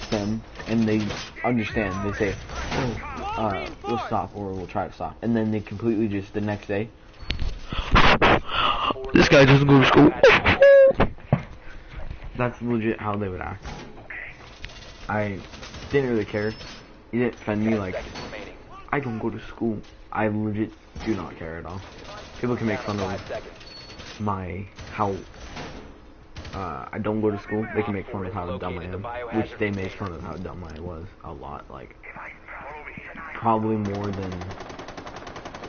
them, and they understand. They say, oh, we'll stop, or we'll try to stop. And then they completely just, the next day, this guy doesn't go to school. That's legit how they would act. I didn't really care. He didn't offend me, like, I don't go to school. I legit do not care at all. People can make fun of how I don't go to school. They can make fun of how dumb I am, which they made fun of how dumb I was a lot, like, probably more than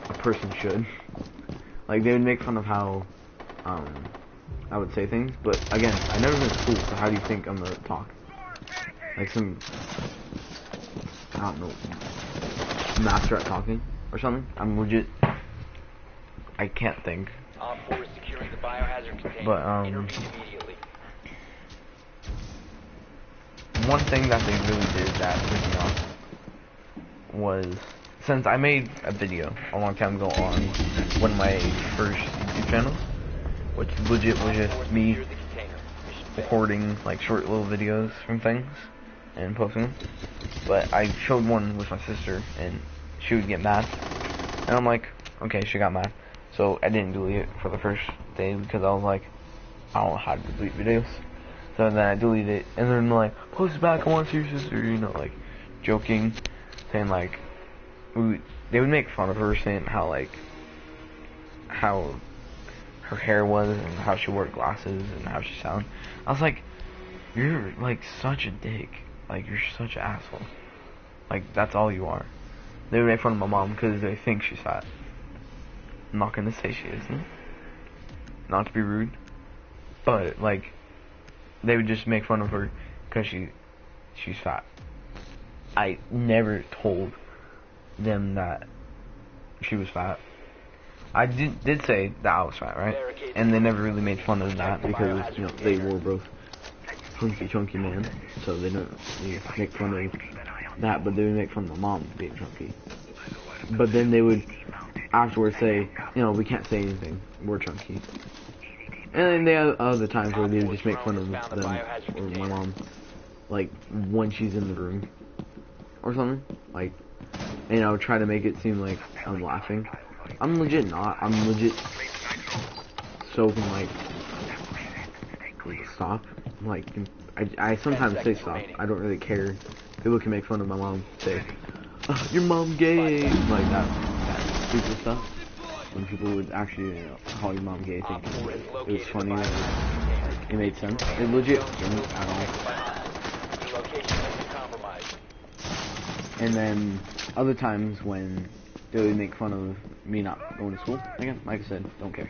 a person should. Like, they would make fun of how I would say things, but again, I never been to school, so how do you think I'm gonna talk? Like some, I don't know, master at talking or something? I'm legit, I can't think. But one thing that they really did that pissed me off was, since I made a video a long time ago on one of my first YouTube channels, which legit was just me recording like short little videos from things and posting them. But I showed one with my sister and she would get mad, and I'm like, okay, she got mad, so I didn't delete it for the first day because I was like, I don't know how to delete videos. So then I deleted it, and then like, post it back, I want to see your sister, you know, like joking, saying like, they would make fun of her, saying how like, how her hair was and how she wore glasses and how she sounded. I was like, you're like such a dick, like you're such an asshole, like that's all you are. They would make fun of my mom because they think she's fat. I'm not gonna say she isn't, not to be rude, but like, they would just make fun of her because she's fat. I never told them that she was fat. I did say that I was fat, right? And they never really made fun of that because, you know, they were both chunky man, so they don't really make fun of that, but they would make fun of my mom being chunky. But then they would afterwards say, you know, we can't say anything. We're chunky. And then there are other times where they would just make fun of them or my mom, like when she's in the room or something. Like, and I would try to make it seem like I'm laughing. I'm legit not. I'm legit so can like stop. Like I sometimes say stop. I don't really care. People can make fun of my mom. Say, oh, your mom gay, like that stupid stuff. When people would actually, you know, call your mom gay, I think it was funny. Like, it made sense. It legit didn't at all. And then other times when they would make fun of me not going to school. Again, like I said, don't care.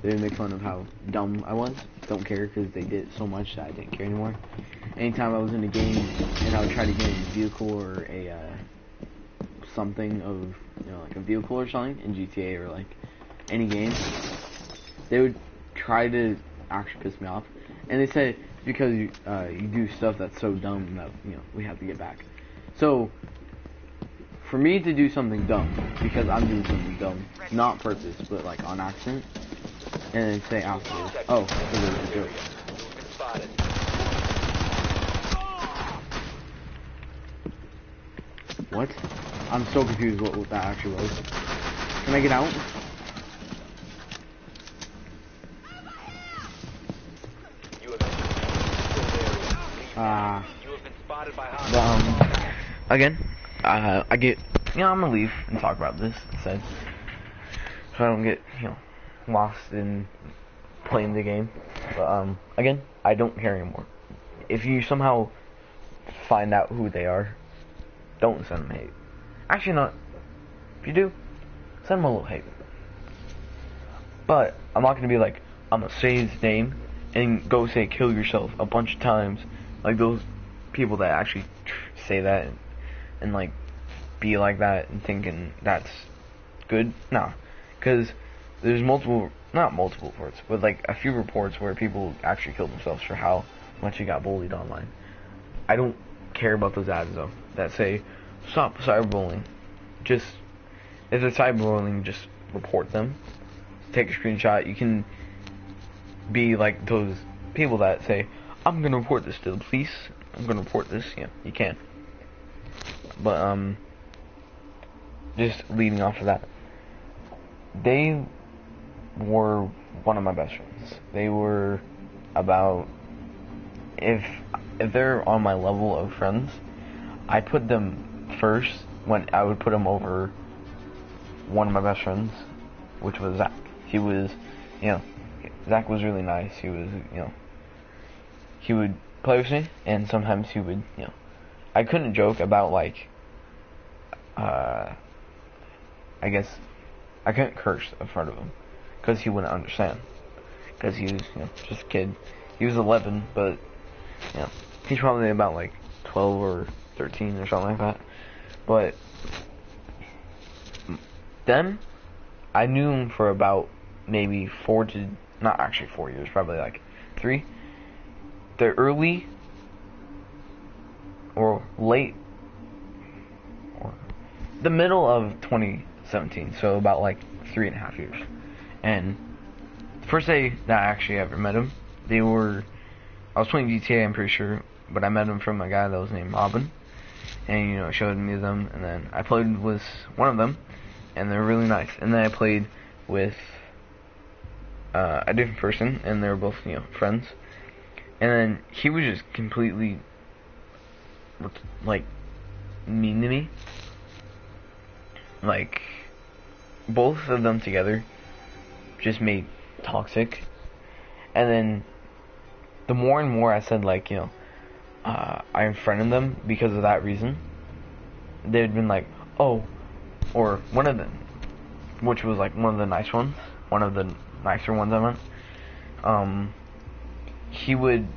They would make fun of how dumb I was. Don't care because they did it so much that I didn't care anymore. Anytime I was in a game and I would try to get in a vehicle or a something of, you know, like a vehicle or something in GTA or like any game, they would try to actually piss me off. And they said it's because you do stuff that's so dumb that, you know, we have to get back. So for me to do something dumb because I'm doing something dumb, not purpose, but like on accident, and then say afterwards, oh, it was a joke. What? I'm so confused what that actually was. Can I get out? Again, I get, you know, I'm gonna leave and talk about this instead. So I don't get, you know, lost in playing the game. But, again, I don't care anymore. If you somehow find out who they are, don't send them hate. Actually, not. If you do, send them a little hate. But I'm not gonna be like, I'm gonna say his name and go say kill yourself a bunch of times, like those people that actually say that and like be like that and thinking that's good. Nah, because there's not multiple reports, but like a few reports where people actually killed themselves for how much you got bullied online. I don't care about those ads though that say stop cyberbullying. Just if it's cyberbullying, just report them. Take a screenshot. You can be like those people that say, I'm gonna report this to the police. I'm gonna report this. Yeah, you can. But just leading off of that, they were one of my best friends. They were about, if they're on my level of friends, I put them first when I would put them over one of my best friends, which was Zach. He was, you know, Zach was really nice. He was, you know, he would play with me, and sometimes he would, you know, I couldn't joke about like, I guess, I couldn't curse in front of him, because he wouldn't understand, because he was, you know, just a kid. He was 11, but, you know, he's probably about like 12 or 13 or something like that. But them, I knew him for about maybe 4 to, not actually 4 years, probably like 3. The early or late or the middle of 2017, so about like 3.5 years. And the first day that I actually ever met him, I was playing GTA, I'm pretty sure, but I met him from a guy that was named Robin, and, you know, showed me them, and then I played with one of them, and they're really nice. And then I played with a different person, and they were both, you know, friends. And then he was just completely, like, mean to me. Like, both of them together just made toxic. And then the more and more I said, like, you know, I unfriended them because of that reason, they'd been like, oh, or one of them, which was like one of the nice ones, one of the nicer ones I meant, he would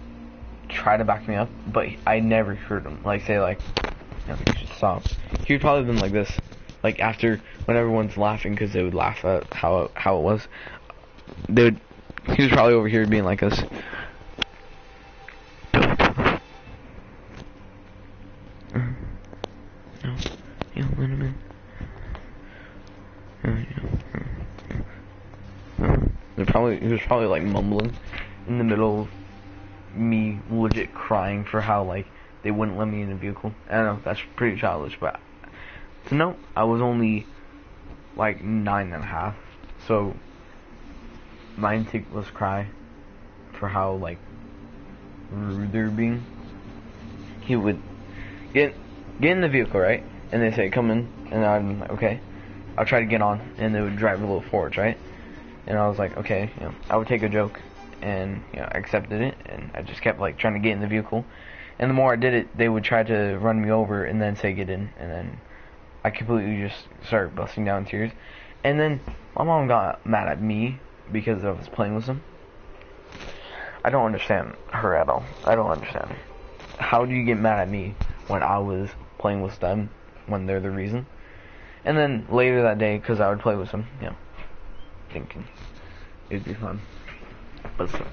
try to back me up, but I never heard him, like, say, like, you know, you should stop. He would probably been like this, like, after, when everyone's laughing, because they would laugh at how it was, he was probably over here being like this. No, you know, let him in. was probably like mumbling in the middle of me legit crying for how like they wouldn't let me in the vehicle. I don't know, that's pretty childish, but to note, I was only like 9.5, so my intake was cry for how like rude they're being. He would get in the vehicle, right, and they say come in, and I'm like, okay, I'll try to get on, and they would drive a little forward, right, and I was like, okay, you know, I would take a joke, and you know, I accepted it, and I just kept like trying to get in the vehicle, and the more I did it, they would try to run me over and then say get in, and then I completely just started busting down in tears, and then my mom got mad at me because I was playing with them. I don't understand her at all. I don't understand. How do you get mad at me when I was playing with them when they're the reason? And then later that day, because I would play with them, you know, thinking it'd be fun. But still.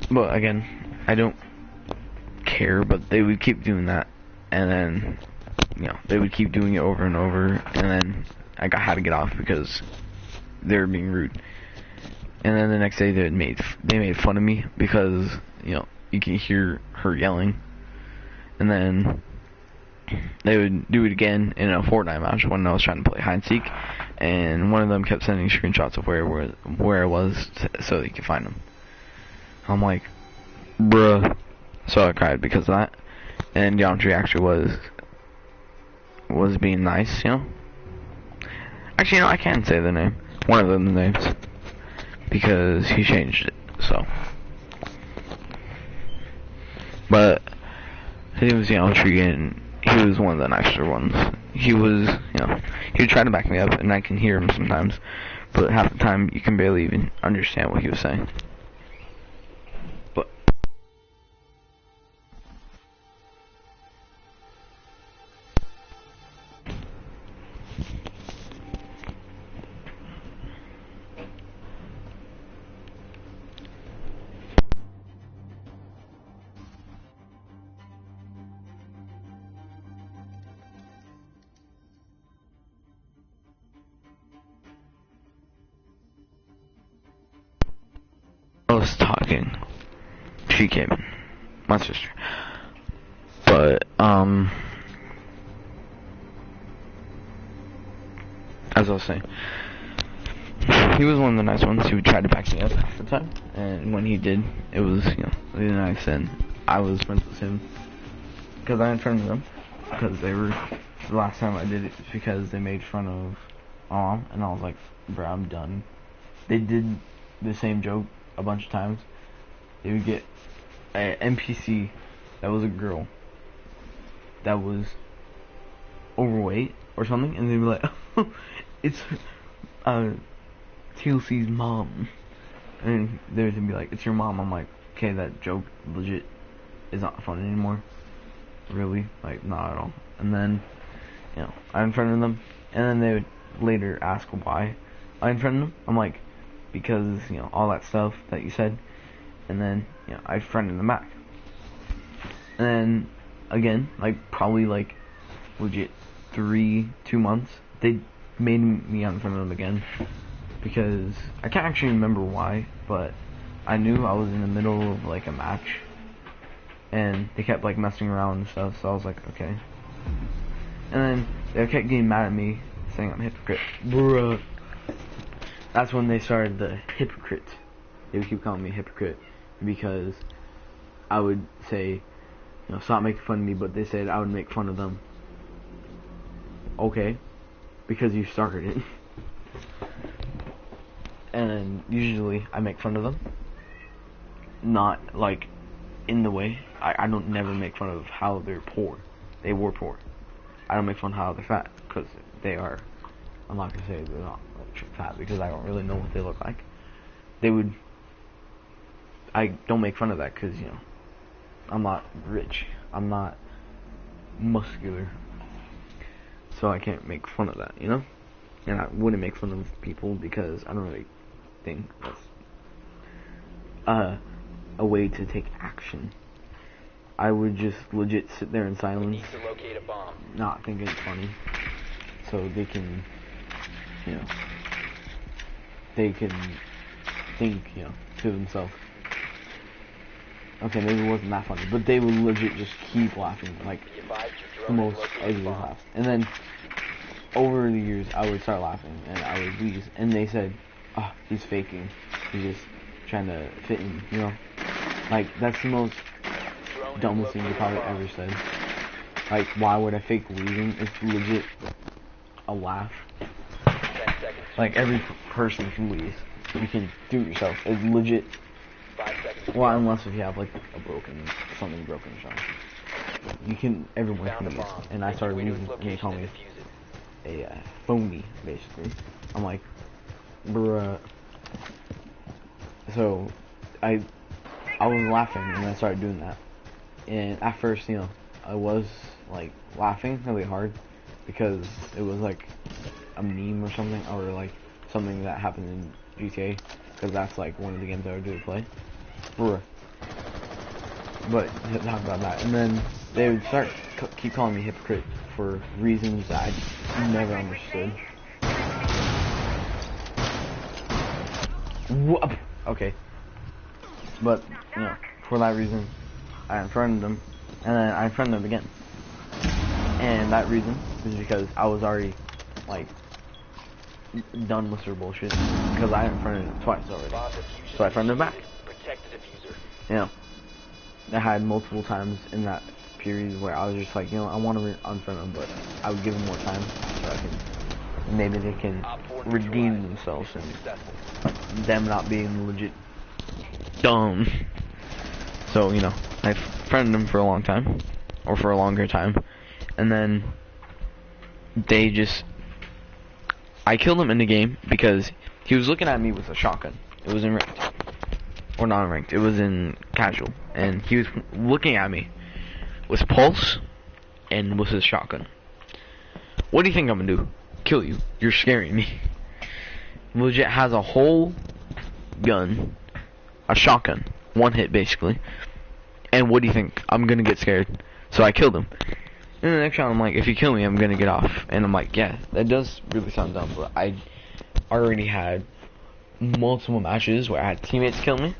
But again, I don't care, but they would keep doing that, and then, you know, they would keep doing it over and over, and then I had to get off because they were being rude. And then the next day they made fun of me because, you know, you can hear her yelling, and then they would do it again in a Fortnite match when I was trying to play hide and seek, and one of them kept sending screenshots of where I was so they could find them. I'm like, bruh. So I cried because of that. And Geometry actually was being nice, you know. Actually, you know, I can say the name. One of them the names. Because he changed it, so. But it was Geometry, and he was one of the nicer ones. He was, you know, he would try to back me up, and I can hear him sometimes. But half the time, you can barely even understand what he was saying. I was talking. She came in. My sister. But, as I was saying, he was one of the nice ones who tried to back me up half the time. And when he did, it was, you know, really nice. And I was friends with him because I unfriended them. Because they were, the last time I did it, it's because they made fun of my mom. And I was like, bro, I'm done. They did the same joke a bunch of times. They would get an NPC that was a girl that was overweight or something, and they'd be like, it's TLC's mom, and they would be like, it's your mom. I'm like, okay, that joke legit is not funny anymore, really, like, not at all. And then, you know, I unfriended them, and then they would later ask why I unfriended them. I'm like, because, you know, all that stuff that you said. And then, you know, I friended them back. And then, again, like, probably, like, legit 2 months, they made me unfriend them again. Because, I can't actually remember why, but I knew I was in the middle of, like, a match. And they kept, like, messing around and stuff, so I was like, okay. And then, they kept getting mad at me, saying I'm a hypocrite. Bruh. That's when they started the hypocrite. They would keep calling me a hypocrite because I would say, you know, stop making fun of me, but they said I would make fun of them. Okay, because you started it. And usually I make fun of them. Not like in the way. I don't never make fun of how they're poor. They were poor. I don't make fun of how they're fat because they are. I'm not gonna say they're not like fat because I don't really know what they look like. I don't make fun of that because, you know, I'm not rich. I'm not muscular. So I can't make fun of that, you know? And I wouldn't make fun of people because I don't really think that's a way to take action. I would just legit sit there in We silence, need to locate a bomb. not think it's funny, so they can, you know, they can think, you know, to themselves. Okay, maybe it wasn't that funny, but they would legit just keep laughing, like Be advised your the drone most has located a ugliest bomb. laughs. And then over the years, I would start laughing, and I would wheeze, and they said, "Oh, he's faking. He's just trying to fit in," you know. Like that's the most Drone has dumbest thing you located a probably bomb. ever said. Like, why would I fake wheezing? It's legit a laugh. 10 seconds. Like every person can wheeze. You can do it yourself. It's legit. 5 seconds. to Well, go. unless if you have like something broken or something. You can. Everyone Found can a wheeze. bomb. And I Make started your way to its wheezing, and they call location me and defuse it. a phony, basically. I'm like, bruh. So, I was laughing, and I started doing that. And at first, you know, I was like laughing really hard because it was like a meme or something, or like something that happened in GTA, because that's like one of the games I would do to play. Bruh. But talk about that, and then they would start keep calling me hypocrite for reasons that I just never understood. Okay, but you know, for that reason, I unfriended them, and then I unfriended them again. And that reason is because I was already like done with their bullshit, because I unfriended them twice already. Bomb diffusion So I friended them back. Protect the diffuser. You know, I had multiple times in that period where I was just like, you know, I want to unfriend them, but I would give them more time so I can, maybe they can Op 4 redeem neutralized. themselves and Successful. them not being legit dumb. So, you know, I friended them for a long time, or for a longer time, and then they just, I killed him in the game because he was looking at me with a shotgun. It was in ranked, or not in ranked, it was in casual, and he was looking at me with pulse and with his shotgun. What do you think I'm gonna do? Kill you. You're scaring me. Legit has a whole gun, a shotgun, one hit basically. And what do you think? I'm gonna get scared. So I killed him. And the next round I'm like, if you kill me, I'm gonna get off. And I'm like, yeah, that does really sound dumb, but I already had multiple matches where I had teammates kill me.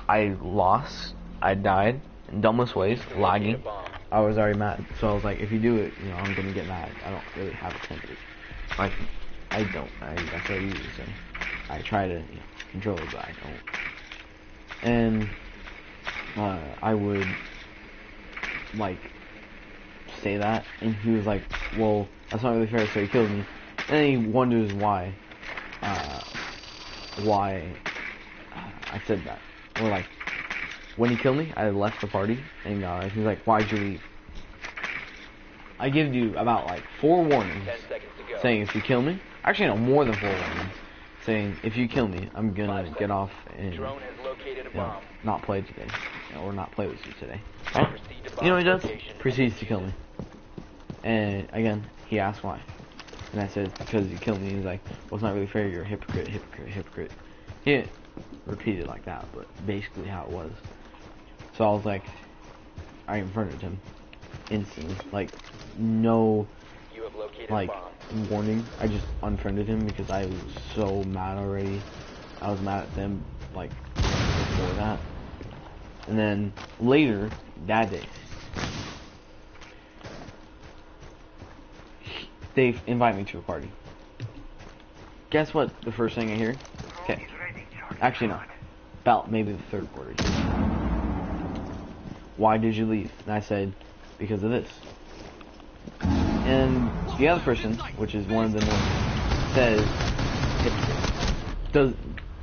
I lost, I died in dumbest ways, lagging. I was already mad. So I was like, if you do it, you know, I'm gonna get mad. I don't really have a temper. Like, I don't. That's what I usually say. I try to, you know, control it, but I don't. And I would like say that, and he was like, well, that's not really fair, so he killed me. And then he wonders why I said that. Or like, when he killed me, I left the party, and he's like, why'd you leave? I give you about like 4 warnings 10 seconds to go. saying if you kill me, actually no, more than 4 warnings, saying if you kill me, I'm gonna get off and, you Drone has located a know, bomb. not play today, or not play with you today. Proceed to You know what he bomb does? location. Proceeds to kill me. And again, he asked why. And I said, because you killed me. He's like, well, it's not really fair, you're a hypocrite, hypocrite, hypocrite. He didn't repeat it like that, but basically how it was. So I was like, I unfriended him instantly. Like, no, You have located like, a bomb. warning. I just unfriended him because I was so mad already. I was mad at them, like, before that. And then later, that day, they invite me to a party. Guess what the first thing I hear? Okay. Actually, no. About maybe the third quarter. Why did you leave? And I said, because of this. And the other person, which is one of the ones, says,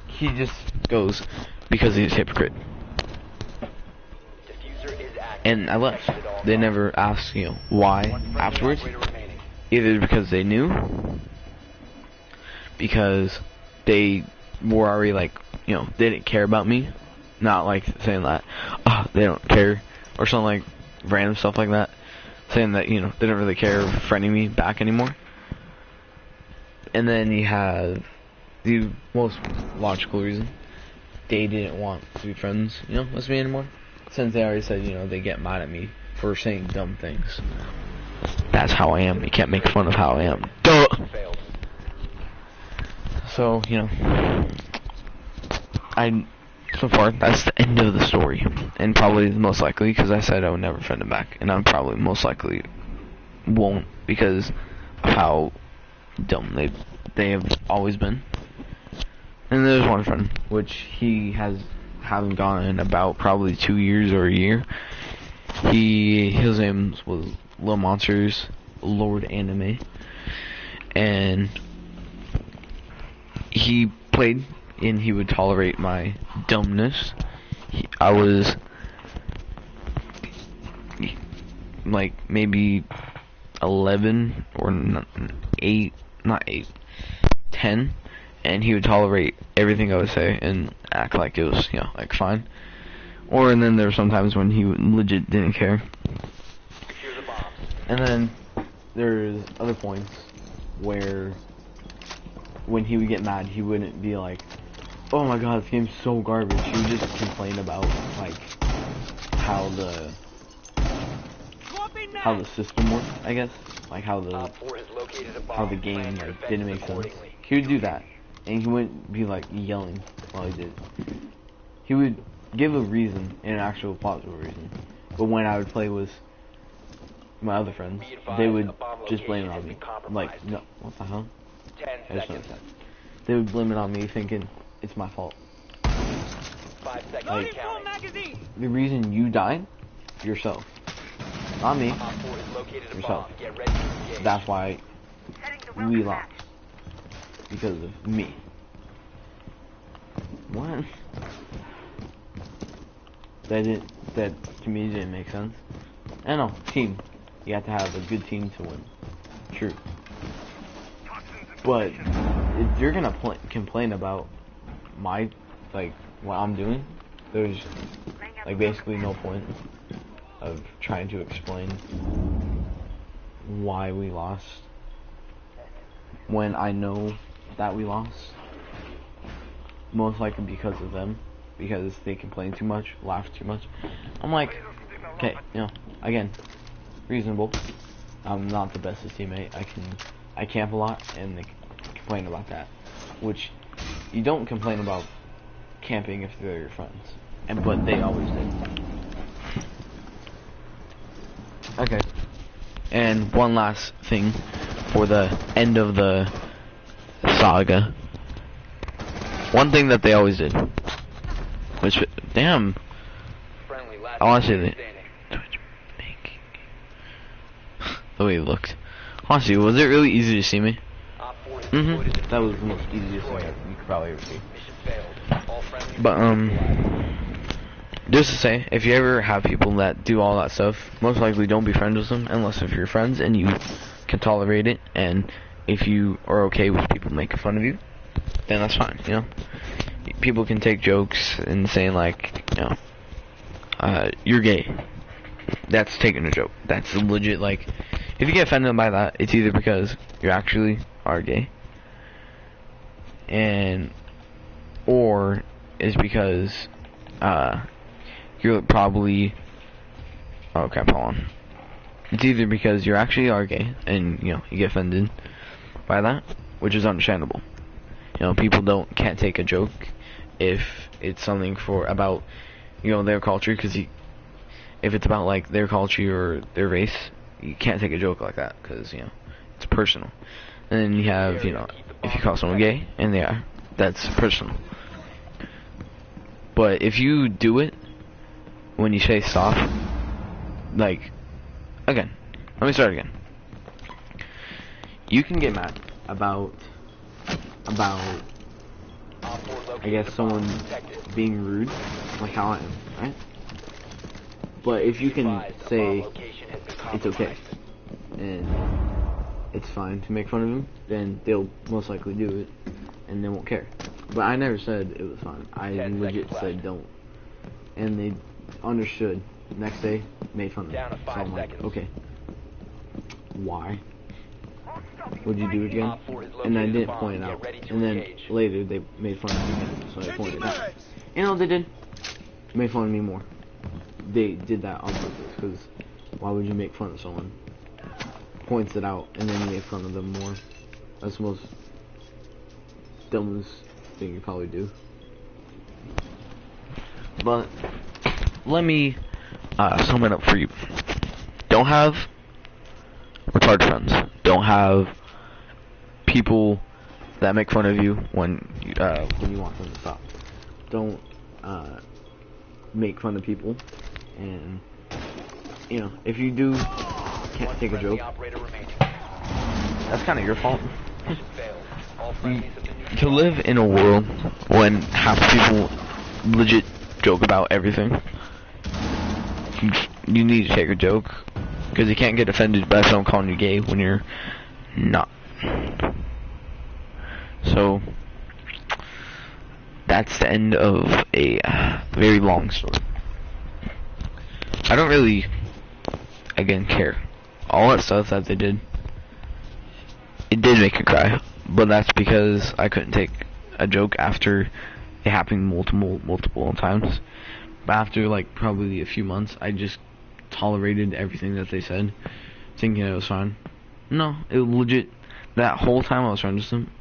he just goes, because he's a hypocrite. Diffuser is active. And I left. Protected at all They costs. never asked, you know, why One friendly afterwards. operator remaining. Either because they knew, because they were already like, you know, they didn't care about me. Not like saying that, oh, they don't care, or something like random stuff like that. Saying that, you know, they don't really care friending me back anymore. And then you have the most logical reason they didn't want to be friends, with me anymore. Since they already said, they get mad at me for saying dumb things. That's how I am. You can't make fun of how I am. Duh! Failed. So, so far, that's the end of the story. And probably most likely, because I said I would never friend him back. And I probably most likely won't, because of how dumb they have always been. And there's one friend, which he hasn't gone in about probably 2 years or a year. His name was Lil Monsters Lord Anime, and he played and he would tolerate my dumbness. I was like maybe 11 or 8, not 8, 10, and he would tolerate everything I would say and act like it was, like fine. And then there were some times when he legit didn't care. Secure the bombs. And then there's other points where when he would get mad, he wouldn't be like, "Oh my god, this game's so garbage." He would just complain about like how the system worked, I guess, like how the Op 4 has located a bomb. how the game Plan your like, didn't defenses make sense. accordingly. He would do that, and he wouldn't be like yelling while he did it. He would give a reason, an actual plausible reason. But when I would play with my other friends, they would just blame it on me. Like, no, what the hell? 10 I just seconds. noticed that. They would blame it on me, thinking it's my fault. 5 seconds Loading full counting. magazine. The reason you died, yourself, not me. Op 4 has located a Yourself. bomb. Get ready to engage. That's why we lost, because of me. What? That to me didn't make sense. I know, team. You have to have a good team to win. True. But if you're gonna complain about my, like, what I'm doing, there's like basically no point of trying to explain why we lost when I know that we lost. Most likely because of them, because they complain too much, laugh too much. I'm like, okay, again, reasonable. I'm not the bestest teammate. I camp a lot, and they complain about that. Which, you don't complain about camping if they're your friends. But they always did. Okay. And one last thing for the end of the saga. One thing that they always did, which, damn, Friendly, last I want to see player the standing. the way it looked. Honestly, was it really easy to see me? Op 4 has deployed a That was the defensive most easiest thing destroyer. you could probably ever see. Mission failed. All friendly But, neutralized. just to say, if you ever have people that do all that stuff, most likely don't be friends with them unless if you're friends and you can tolerate it, and if you are okay with people making fun of you, then that's fine, People can take jokes and saying like, you're gay. That's taking a joke. That's legit, like, if you get offended by that, it's either because you actually are gay, or it's because, you're probably, okay, hold on. It's either because you actually are gay, and, you get offended by that, which is understandable. People can't take a joke if it's something about, their culture, because if it's about, like, their culture or their race, you can't take a joke like that, because, it's personal. And then you have, if you call someone gay, and they are, that's personal. But if you do it, when you say stop, like, again, let me start again. You can get mad about, Op 4 I located guess, a someone bomb. Protected. being rude, like how I am, right? But if you can Advised, a say bomb location has been it's okay, compromised. and it's fine to make fun of them, then they'll most likely do it, and they won't care. But I never said it was fine. I 10 legit seconds said left. don't. And they understood. Next day, made fun of me. Down to So 5 I'm like, seconds. okay. Why? Would you do it again? Op 4 has And I located a didn't bomb. point it Get out. ready to And then engage. later they made fun of me again, so I Changing pointed it out. mags. You know what they did? Make fun of me more. They did that on purpose, because why would you make fun of someone? Points it out, and then you make fun of them more. That's the most dumbest thing you probably do. But let me sum it up for you. Don't have retarded friends. Don't have people that make fun of you when you want them to stop. Don't make fun of people, and you know, if you do can't take a joke, that's kind of your fault. To live in a world when half the people legit joke about everything, you need to take a joke, because you can't get offended by someone calling you gay when you're not. So that's the end of a very long story. I don't really, again, care. All that stuff that they did, it did make me cry, but that's because I couldn't take a joke after it happened multiple times. But after like probably a few months, I just tolerated everything that they said, thinking it was fine. No, it was legit. That whole time I was friends with them,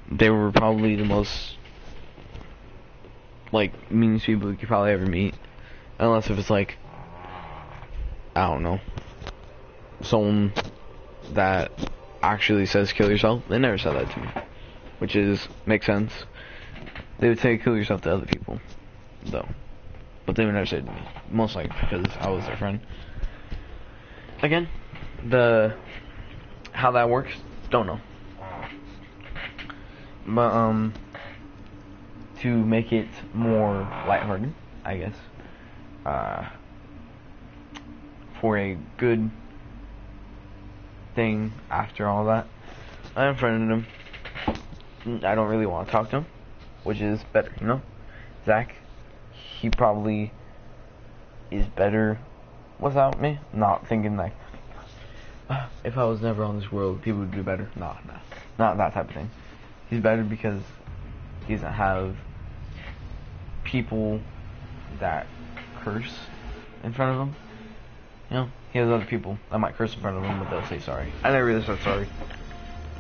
they were probably the most like meanest people you could probably ever meet, unless if it's like, I don't know, someone that actually says kill yourself. They never said that to me, which makes sense. They would say kill yourself to other people, though, but they would never say it to me. Most likely because I was their friend. Again, how that works, don't know. But to make it more lighthearted, I guess, for a good thing after all that, I unfriended him. I don't really want to talk to him, which is better, you know? Zach, he probably is better without me, not thinking like, if I was never on this world, people would do better. No, not that type of thing. He's better because he doesn't have people that curse in front of him. You know, he has other people that might curse in front of him, but they'll say sorry. I never really said sorry,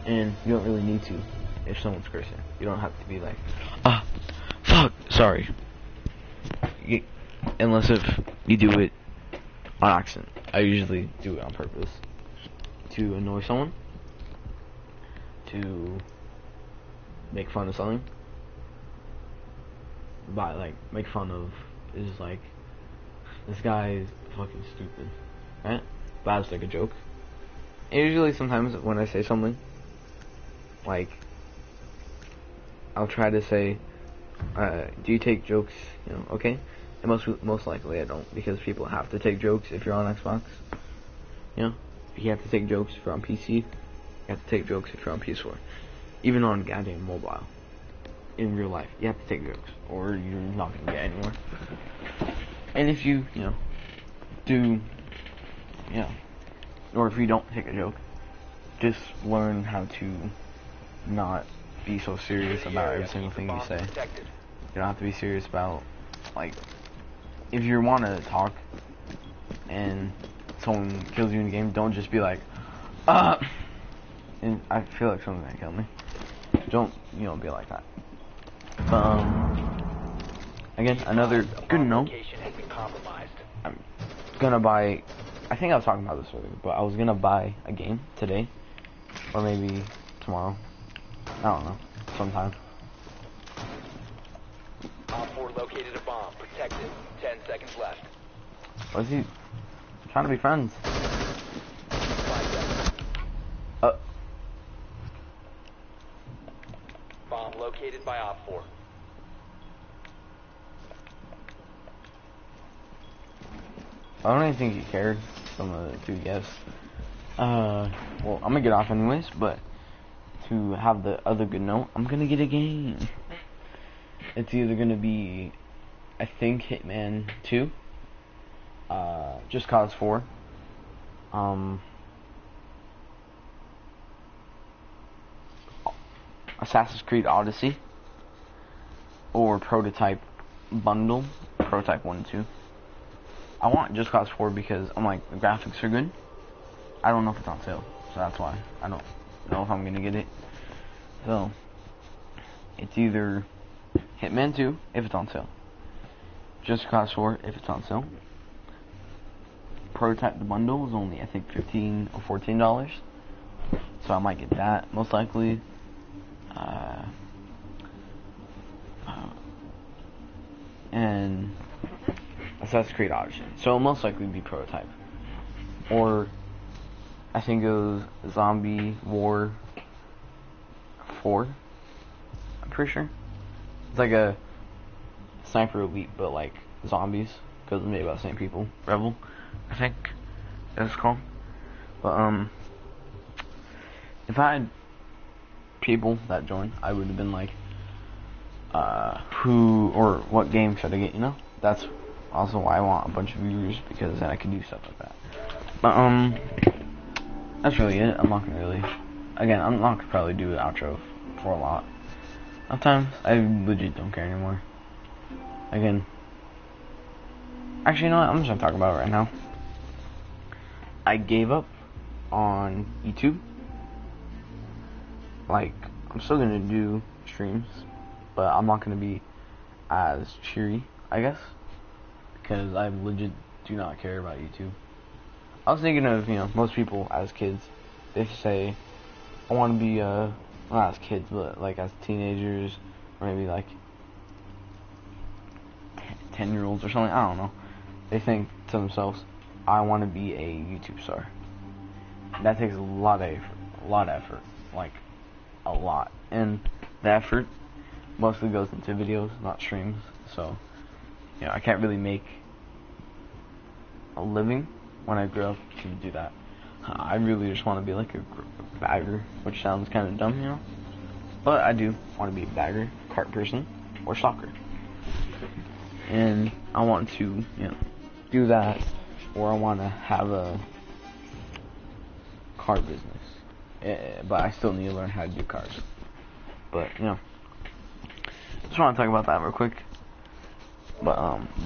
and you don't really need to if someone's cursing. You don't have to be like, fuck, sorry. Unless if you do it on accident. I usually do it on purpose to annoy someone, to make fun of something. By like make fun of is like, this guy is fucking stupid, right? But I just like a joke. And usually sometimes when I say something, like, I'll try to say, do you take jokes, you know, okay? And most likely I don't, because people have to take jokes if you're on Xbox. You know, you have to take jokes if you're on PC. You have to take jokes if you're on PS4. Even on goddamn mobile. In real life, you have to take jokes, or you're not gonna get anywhere. And if you know, do, you know, or if you don't take a joke, just learn how to not be so serious about every single thing you say. You don't have to be serious about, like, if you want to talk and someone kills you in the game, don't just be like, and I feel like someone's gonna kill me. Don't, you know, be like that. Again, another good note. I'm gonna buy, I think I was talking about this earlier, but I was gonna buy a game today, or maybe tomorrow. I don't know, sometime. Op 4 located a bomb. Protect it. 10 seconds left. Was he trying to be friends? 5 seconds. Bomb located by Op 4. I don't even think he cared, some of the two guests. Well, I'm gonna get off anyways, but to have the other good note, I'm gonna get a game. It's either gonna be, I think, Hitman 2, Just Cause 4, Assassin's Creed Odyssey, or Prototype bundle, Prototype 1 and 2. I want Just Cause 4 because I'm like, the graphics are good. I don't know if it's on sale, so that's why. I don't know if I'm gonna get it. So, it's either Hitman 2, if it's on sale. Just Cause 4, if it's on sale. Prototype, the bundle is only, I think, $15 or $14. So I might get that, most likely. And Assassin's Creed Odyssey. So it'll most likely be Prototype. Or, I think it was Zombie War 4. I'm pretty sure. It's like a Sniper Elite, but like zombies. Because it's made by the same people. Rebel, I think that's called. But, if I had people that joined, I would have been like, who or what game should I get, you know? That's also why I want a bunch of viewers, because then I can do stuff like that. But, that's really it. I'm not gonna really, again, I'm not gonna probably do an outro for a lot of times. I legit don't care anymore. Again, actually, you know what? I'm just gonna talk about it right now. I gave up on YouTube. Like, I'm still gonna do streams, but I'm not gonna be as cheery, I guess, because I legit do not care about YouTube. I was thinking of, you know, most people as kids, they say, I want to be, well, not as kids, but like as teenagers, or maybe like 10-year-olds or something, I don't know. They think to themselves, I want to be a YouTube star. That takes a lot of effort, like a lot, and the effort mostly goes into videos, not streams. So, you know, I can't really make a living when I grow up to do that. I really just want to be like a bagger, which sounds kind of dumb, you know, but I do want to be a bagger, cart person, or soccer, and I want to, you know, do that, or I want to have a car business, but I still need to learn how to do cars. But, you know, just want to talk about that real quick. But